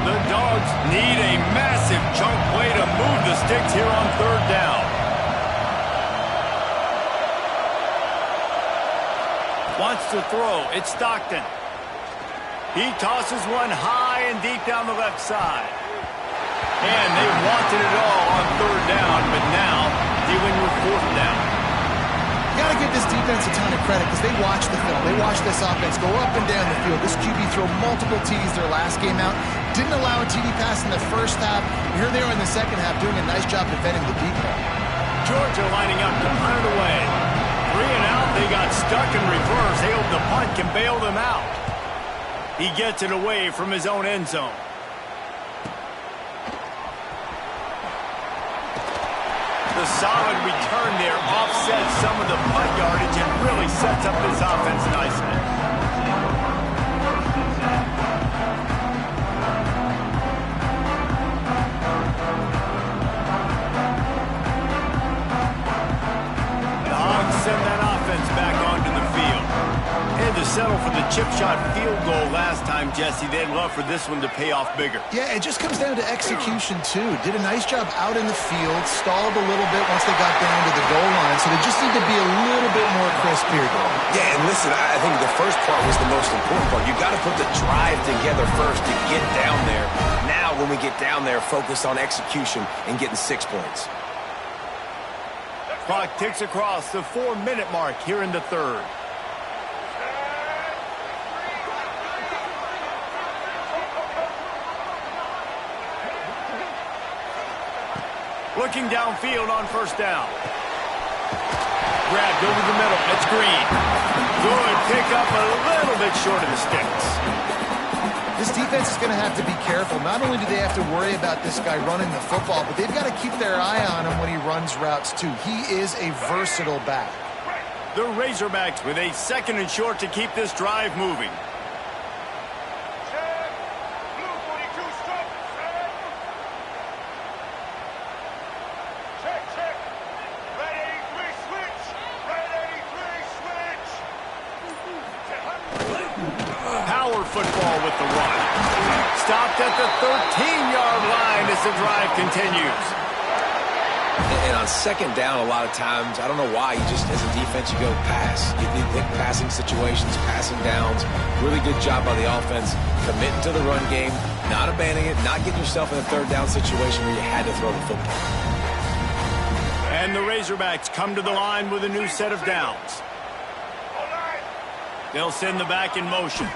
Speaker 1: The Dogs need a massive chunk play to move the sticks here on third down. Wants to throw. It's Stockton. He tosses one high and deep down the left side. And they wanted it all on third down, but now dealing with fourth down.
Speaker 3: You got to give this defense a ton of credit because they watch the film. They watch this offense go up and down the field. This QB throw multiple TDs their last game out. Didn't allow a TD pass in the first half. Here they are in the second half doing a nice job defending the deep ball.
Speaker 1: Georgia lining up to punt it away. 3 and out. They got stuck in reverse. They hope the punt can bail them out. He gets it away from his own end zone. The solid return there offsets some of the punt yardage and really sets up this offense nicely. Dawgs send that offense back onto the field. Had to settle for the chip shot field goal last time, Jesse. They'd love for this one to pay off bigger.
Speaker 3: Yeah, it just comes down to execution, too. Did a nice job out in the field, stalled a little bit once they got down to the goal line, so they just need to be a little bit more crisp here, though.
Speaker 2: Yeah, and listen, I think the first part was the most important part. You got to put the drive together first to get down there. Now, when we get down there, focus on execution and getting 6 points.
Speaker 1: Clock ticks across the 4-minute mark here in the third. Looking downfield on first down. Grabbed over the middle. It's Green. Good pick up a little bit short of the sticks.
Speaker 3: This defense is going to have to be careful. Not only do they have to worry about this guy running the football, but they've got to keep their eye on him when he runs routes, too. He is a versatile back.
Speaker 1: The Razorbacks with a 2nd and short to keep this drive moving. Football with the run. Stopped at the 13-yard line as the drive continues.
Speaker 2: And on 2nd down, a lot of times, I don't know why, you just, as a defense, you go pass. You think passing situations, passing downs. Really good job by the offense. Committing to the run game, not abandoning it, not getting yourself in a 3rd down situation where you had to throw the football.
Speaker 1: And the Razorbacks come to the line with a new set of downs. They'll send the back in motion.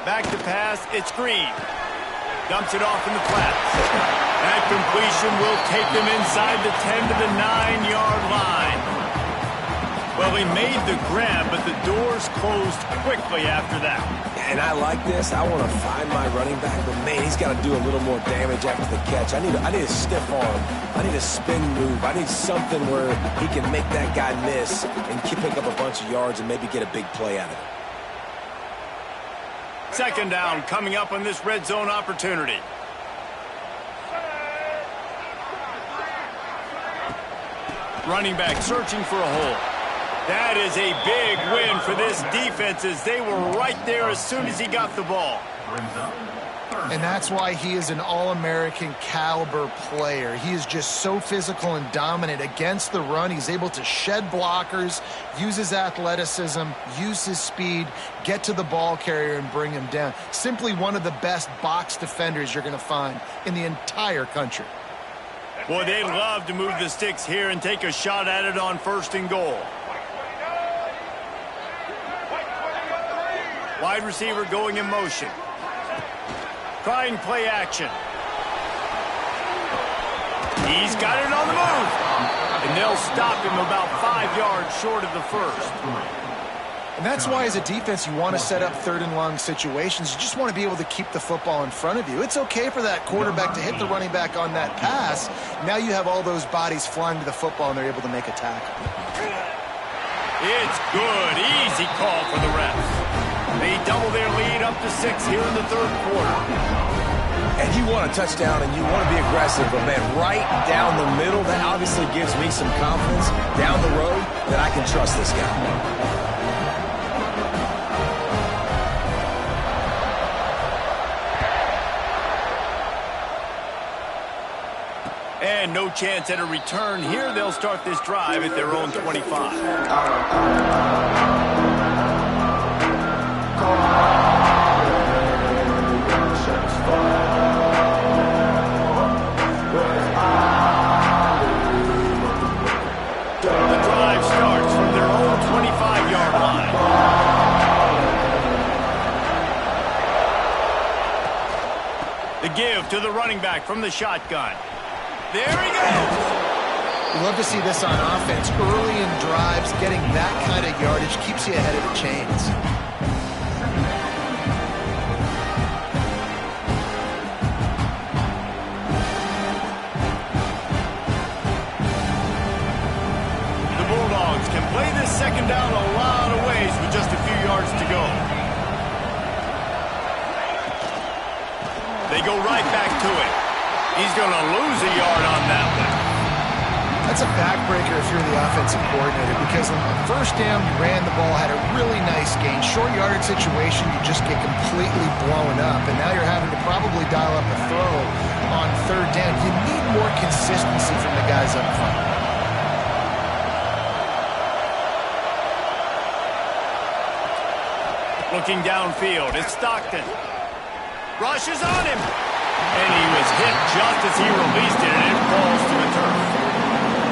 Speaker 1: Back to pass, it's Green. Dumps it off in the flats. That completion will take them inside the 10 to the 9-yard line. Well, he made the grab, but the doors closed quickly after that.
Speaker 2: And I like this. I want to find my running back, but man, he's got to do a little more damage after the catch. I need a stiff arm. I need a spin move. I need something where he can make that guy miss and pick up a bunch of yards and maybe get a big play out of it.
Speaker 1: 2nd down coming up on this red zone opportunity. Running back searching for a hole. That is a big win for this defense as they were right there as soon as he got the ball.
Speaker 3: And that's why he is an All-American caliber player. He is just so physical and dominant against the run. He's able to shed blockers, use his athleticism, use his speed, get to the ball carrier and bring him down. Simply one of the best box defenders you're going to find in the entire country.
Speaker 1: Boy, they'd love to move the sticks here and take a shot at it on 1st and goal. Wide receiver going in motion. Trying play action. He's got it on the move. And they'll stop him about 5 yards short of the first.
Speaker 3: And that's why as a defense you want to set up 3rd and long situations. You just want to be able to keep the football in front of you. It's okay for that quarterback to hit the running back on that pass. Now you have all those bodies flying to the football and they're able to make a tackle.
Speaker 1: It's good. Easy call for the refs. They double their lead up to 6 here in the third quarter.
Speaker 2: And you want a touchdown and you want to be aggressive, but man, right down the middle, that obviously gives me some confidence down the road that I can trust this guy.
Speaker 1: And no chance at a return here. They'll start this drive at their own 25. The drive starts from their own 25-yard line. The give to the running back from the shotgun. There he goes.
Speaker 3: You love to see this on offense. Early in drives, getting that kind of yardage keeps you ahead of the chains.
Speaker 1: The Bulldogs can play this second down a lot of ways with just a few yards to go. They go right back to it. He's going to lose a yard on that one.
Speaker 3: That's a backbreaker if you're the offensive coordinator, because on the first down, you ran the ball, had a really nice gain. Short yardage situation, you just get completely blown up, and now you're having to probably dial up a throw on third down. You need more consistency from the guys up front.
Speaker 1: Looking downfield, it's Stockton. Rushes on him. And he was hit just as he released it, and it falls to the turf.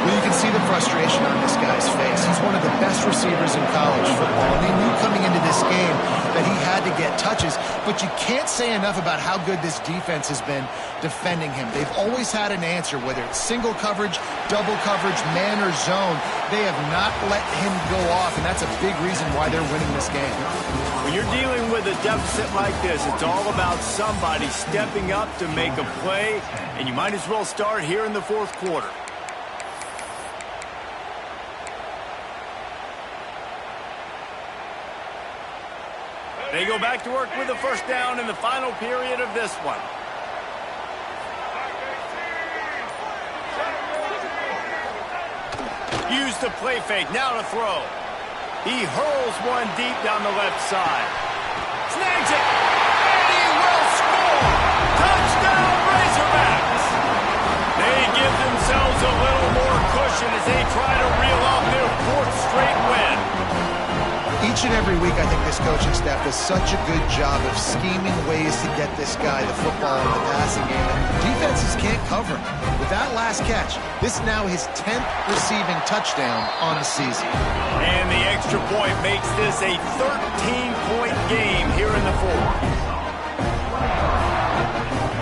Speaker 3: Well, you can see the frustration on this guy's face. He's one of the best receivers in college football, and they knew coming into this game that he had to get touches, but you can't say enough about how good this defense has been defending him. They've always had an answer, whether it's single coverage, double coverage, man or zone. They have not let him go off, and that's a big reason why they're winning this game.
Speaker 1: When you're dealing with a deficit like this, it's all about somebody stepping up to make a play, and you might as well start here in the fourth quarter. They go back to work with a first down in the final period of this one. Use the play fake, now to throw. He hurls one deep down the left side. Snags it, and he will score! Touchdown, Razorbacks! They give themselves a little more cushion as they try to reel off their fourth straight win.
Speaker 3: Each and every week, I think this coaching staff does such a good job of scheming ways to get this guy the football in the passing game, and defenses can't cover him. With that last catch, this is now his 10th receiving touchdown on the season.
Speaker 1: And the extra point makes this a 13-point game here in the fourth.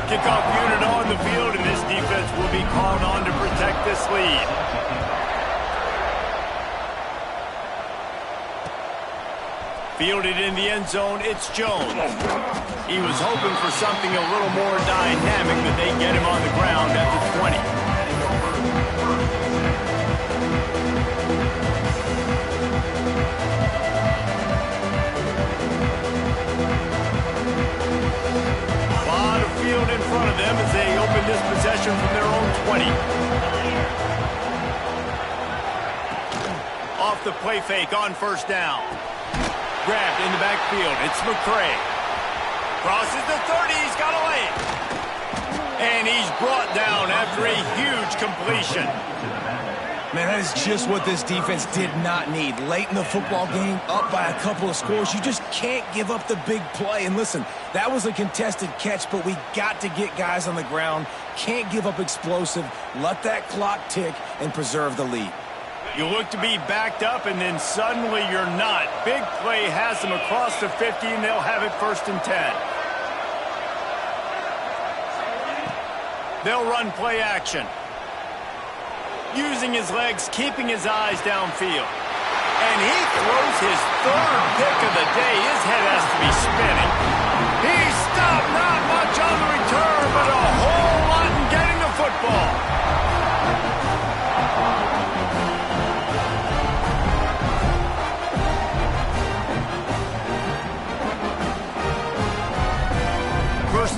Speaker 1: Kickoff unit on the field, and this defense will be called on to protect this lead. Fielded in the end zone, it's Jones. He was hoping for something a little more dynamic, but they get him on the ground at the 20. A lot of field in front of them as they open this possession from their own 20. Off the play fake on first down. Grabbed in the backfield. It's McCray. Crosses the 30. He's got a lane. And he's brought down after a huge completion.
Speaker 2: Man, that is just what this defense did not need. Late in the football game, up by a couple of scores, you just can't give up the big play. And listen, that was a contested catch, but we got to get guys on the ground. Can't give up explosive. Let that clock tick and preserve the lead.
Speaker 1: You look to be backed up, and then suddenly you're not. Big play has them across the 50, and they'll have it 1st and 10. They'll run play action. Using his legs, keeping his eyes downfield. And he throws his 3rd pick of the day. His head has to be spinning. He stopped, not much on the return, but a whole lot in getting the football.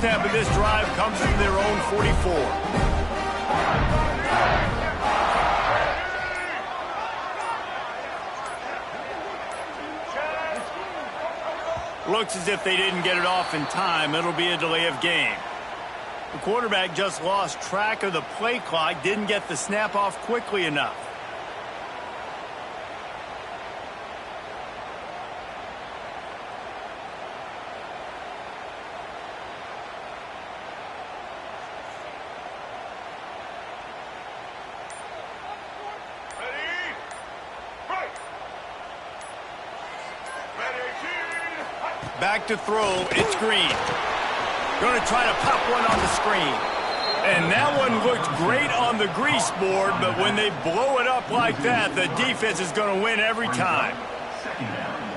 Speaker 1: snap of this drive comes from their own 44. Looks as if they didn't get it off in time. It'll be a delay of game. The quarterback just lost track of the play clock, didn't get the snap off quickly enough. Back to throw, it's Green. Going to try to pop one on the screen. And that one looked great on the grease board, but when they blow it up like that, the defense is going to win every time.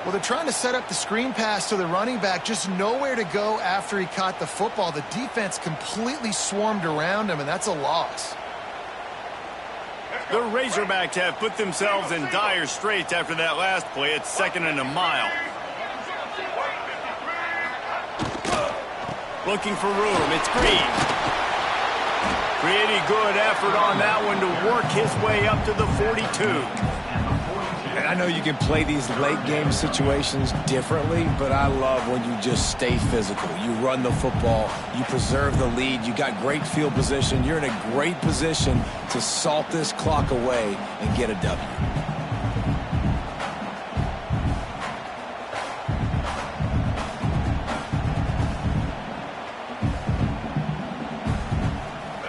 Speaker 3: Well, they're trying to set up the screen pass to the running back, just nowhere to go after he caught the football. The defense completely swarmed around him, and that's a loss.
Speaker 1: The Razorbacks have put themselves in dire straits after that last play. It's 2nd and a mile. Looking for room, it's Green. Pretty good effort on that one to work his way up to the 42.
Speaker 2: And I know you can play these late game situations differently, but I love when you just stay physical. You run the football, you preserve the lead, you got great field position. You're in a great position to salt this clock away and get a W.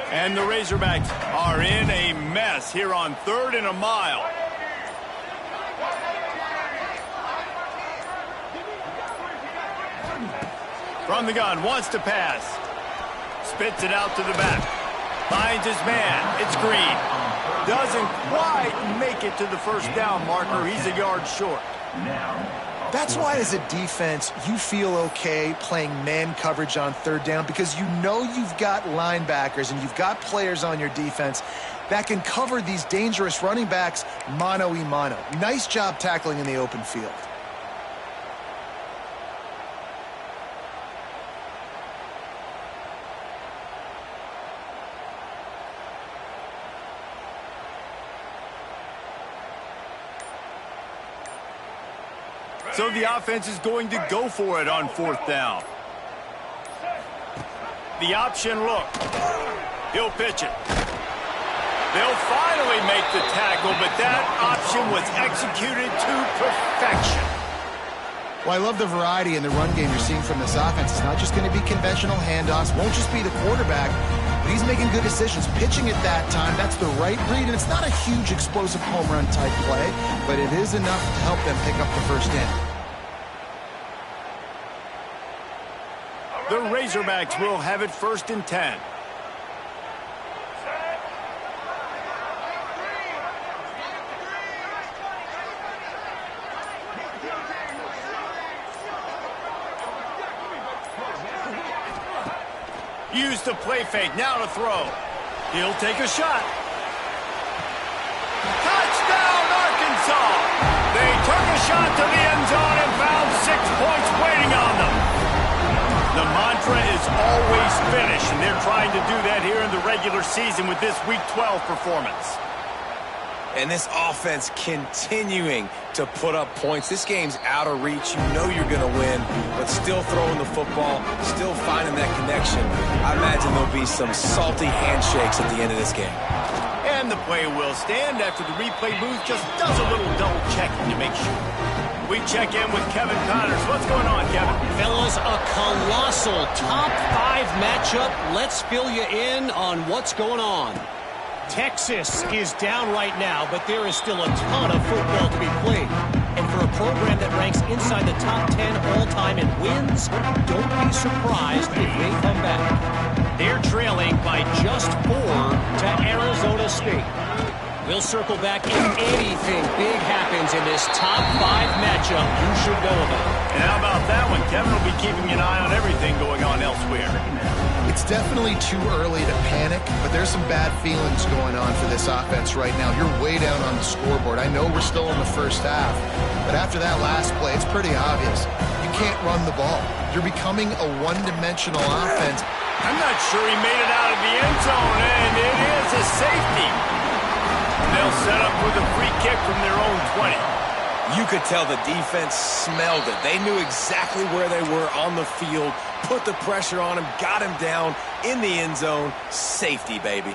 Speaker 1: And the Razorbacks are in a mess here on 3rd and a mile. From the gun, wants to pass. Spits it out to the back. Finds his man. It's Green. Doesn't quite make it to the first down marker. He's a yard short.
Speaker 3: That's why, as a defense, you feel okay playing man coverage on 3rd down, because you know you've got linebackers and you've got players on your defense that can cover these dangerous running backs mano-a-mano. Nice job tackling in the open field.
Speaker 1: So the offense is going to go for it on 4th down. The option look. He'll pitch it. They'll finally make the tackle, but that option was executed to perfection.
Speaker 3: Well, I love the variety in the run game you're seeing from this offense. It's not just going to be conventional handoffs. Won't just be the quarterback, but he's making good decisions. Pitching at that time, that's the right read, and it's not a huge explosive home run type play, but it is enough to help them pick up the first down.
Speaker 1: The Razorbacks will have it 1st and 10. Use the play fake, now to throw. He'll take a shot. Touchdown, Arkansas! They took a shot to the end zone and found 6 points waiting on them. The mantra is always finish, and they're trying to do that here in the regular season with this Week 12 performance.
Speaker 2: And this offense continuing to put up points. This game's out of reach. You know you're going to win, but still throwing the football, still finding that connection. I imagine there'll be some salty handshakes at the end of this game.
Speaker 1: And the play will stand after the replay booth just does a little double checking to make sure. We check in with Kevin Connors. What's going on, Kevin?
Speaker 5: Fellas, a colossal top 5 matchup. Let's fill you in on what's going on. Texas is down right now, but there is still a ton of football to be played. And for a program that ranks inside the top 10 all-time in wins, don't be surprised if they come back. They're trailing by just 4 to Arizona State. We'll circle back if anything big happens in this top 5 matchup you should know about.
Speaker 1: And how about that one? Kevin will be keeping an eye on everything going on elsewhere.
Speaker 3: It's definitely too early to panic, but there's some bad feelings going on for this offense right now. You're way down on the scoreboard. I know we're still in the first half, but after that last play, it's pretty obvious. You can't run the ball. You're becoming a one-dimensional offense.
Speaker 1: I'm not sure he made it out of the end zone, and it is a safety. They'll set up with a free kick from their own 20.
Speaker 2: You could tell the defense smelled it. They knew exactly where they were on the field, put the pressure on him, got him down in the end zone. Safety, baby.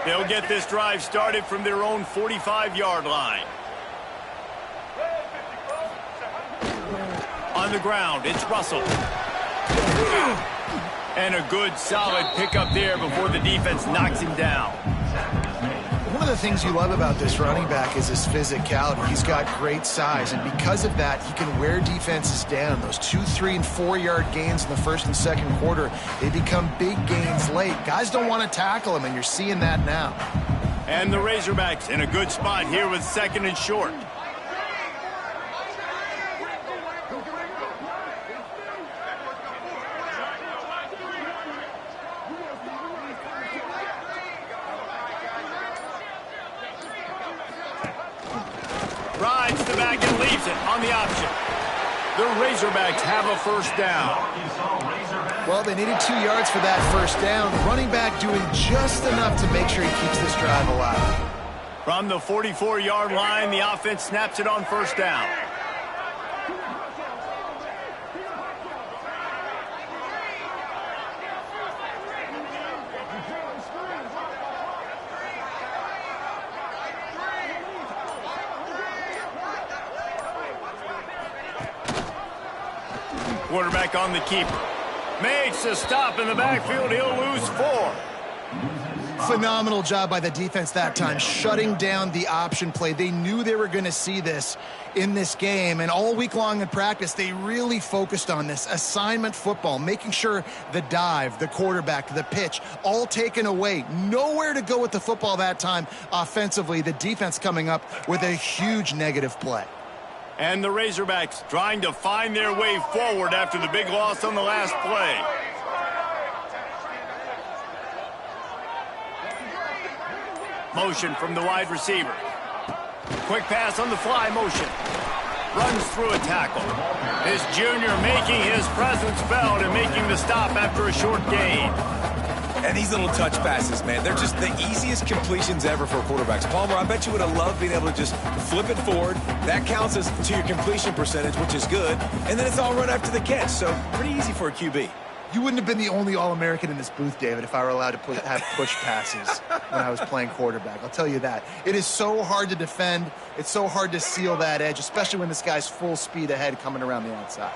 Speaker 1: They'll get this drive started from their own 45-yard line. On the ground, it's Russell. And a good, solid pickup there before the defense knocks him down.
Speaker 3: One of the things you love about this running back is his physicality. He's got great size, and because of that, he can wear defenses down. Those 2-, 3-, and 4-yard gains in the first and second quarter, they become big gains late. Guys don't want to tackle him, and you're seeing that now.
Speaker 1: And the Razorbacks in a good spot here with second and short. Rides the back and leaves it on the option. The Razorbacks have a first down.
Speaker 3: Well, they needed 2 yards for that first down. The running back doing just enough to make sure he keeps this drive alive.
Speaker 1: From the 44-yard line, the offense snaps it on first down. Quarterback on the keeper. Makes a stop in the backfield. He'll lose 4.
Speaker 3: Phenomenal job by the defense that time, shutting down the option play. They knew they were going to see this in this game, and all week long in practice, they really focused on this assignment football, making sure the dive, the quarterback, the pitch, all taken away. Nowhere to go with the football that time offensively. The defense coming up with a huge negative play.
Speaker 1: And the Razorbacks trying to find their way forward after the big loss on the last play. Motion from the wide receiver. Quick pass on the fly motion. Runs through a tackle. This junior making his presence felt and making the stop after a short gain.
Speaker 2: And these little touch passes, man, they're just the easiest completions ever for quarterbacks. Palmer, I bet you would have loved being able to just flip it forward. That counts as to your completion percentage, which is good. And then it's all run after the catch, so pretty easy for a QB.
Speaker 3: You wouldn't have been the only All-American in this booth, David, if I were allowed to have push passes when I was playing quarterback. I'll tell you that. It is so hard to defend. It's so hard to seal that edge, especially when this guy's full speed ahead coming around the outside.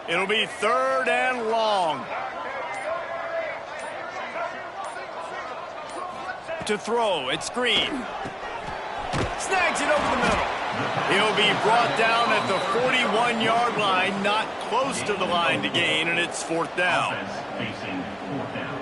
Speaker 1: It'll be 3rd and long. To throw, it's Green. Snags it over the middle. He'll be brought down at the 41-yard line, not close to the line to gain, and it's 4th down.
Speaker 4: Facing 4th down.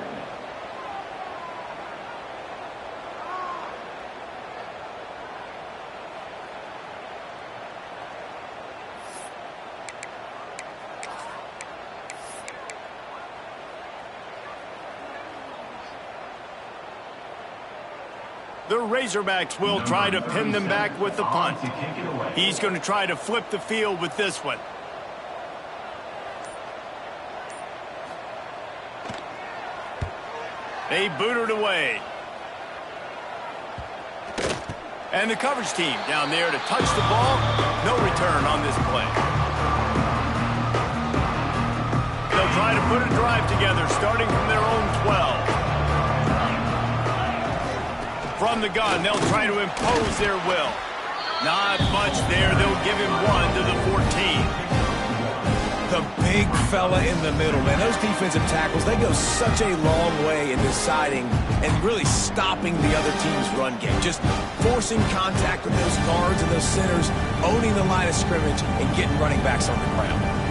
Speaker 1: The Razorbacks will try to pin them back with the punt. He's going to try to flip the field with this one. They boot it away. And the coverage team down there to touch the ball. No return on this play. They'll try to put a drive together starting from their own 12. From the gun, they'll try to impose their will. Not much there. They'll give him 1 to the 14.
Speaker 2: The big fella in the middle, man. Those defensive tackles, they go such a long way in deciding and really stopping the other team's run game. Just forcing contact with those guards and those centers, owning the line of scrimmage, and getting running backs on the ground.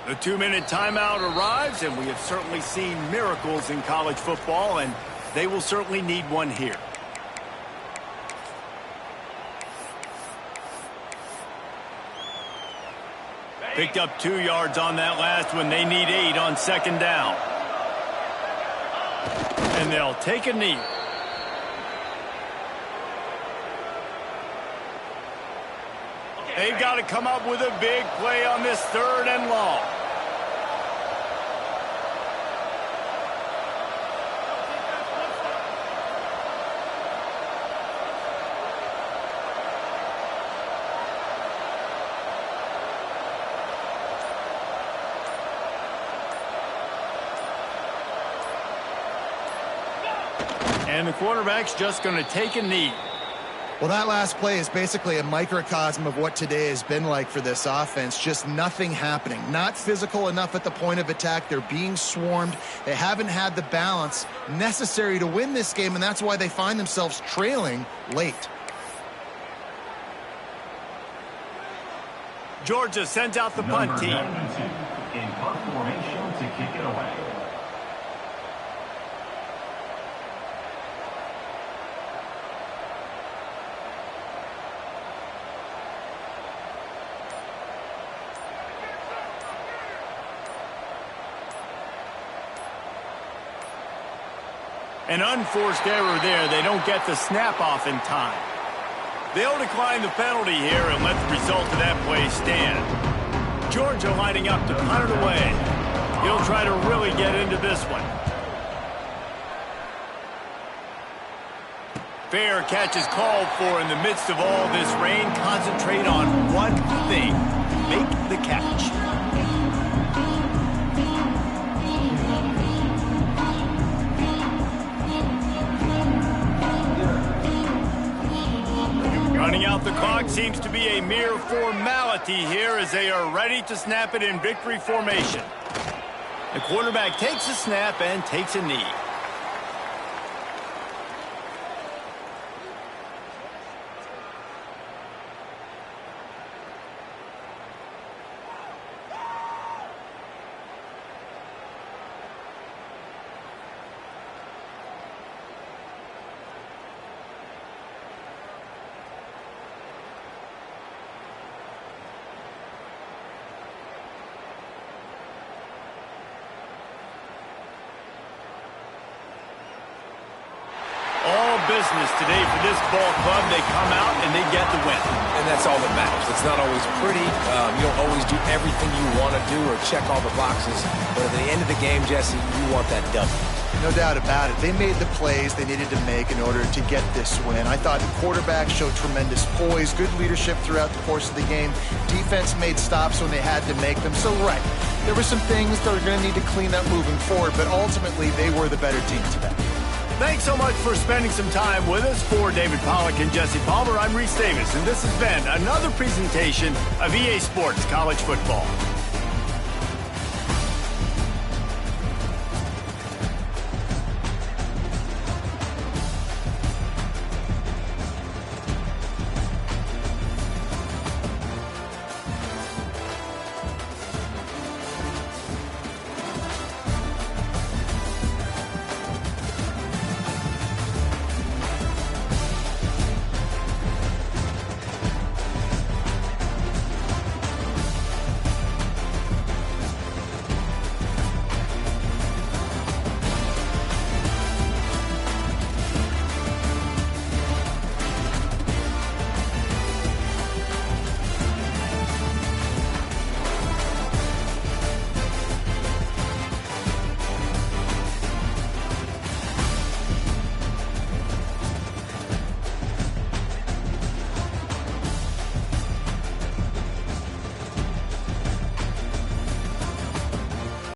Speaker 1: The 2-minute timeout arrives, and we have certainly seen miracles in college football, and they will certainly need one here. Picked up 2 yards on that last one. They need 8 on second down. And they'll take a knee. They've got to come up with a big play on this 3rd and long. And the quarterback's just going to take a knee.
Speaker 3: Well, that last play is basically a microcosm of what today has been like for this offense. Just nothing happening. Not physical enough at the point of attack. They're being swarmed. They haven't had the balance necessary to win this game, and that's why they find themselves trailing late.
Speaker 1: Georgia sends out the punt team.
Speaker 4: In punt formation to kick it away.
Speaker 1: An unforced error there. They don't get the snap off in time. They'll decline the penalty here and let the result of that play stand. Georgia lining up to punt it away. He'll try to really get into this one. Fair catch is called for in the midst of all this rain. Concentrate on one thing. Make the catch. Running out the clock seems to be a mere formality here as they are ready to snap it in victory formation. The quarterback takes a snap and takes a knee. Business today for this ball club. They come out and they get the win.
Speaker 2: And that's all that matters. It's not always pretty. You don't always do everything you want to do or check all the boxes. But at the end of the game, Jesse, you want that W.
Speaker 3: No doubt about it. They made the plays they needed to make in order to get this win. I thought the quarterback showed tremendous poise, good leadership throughout the course of the game. Defense made stops when they had to make them. So, right, there were some things that are going to need to clean up moving forward, but ultimately they were the better team today.
Speaker 1: Thanks so much for spending some time with us. For David Pollack and Jesse Palmer, I'm Reese Davis, and this has been another presentation of EA Sports College Football.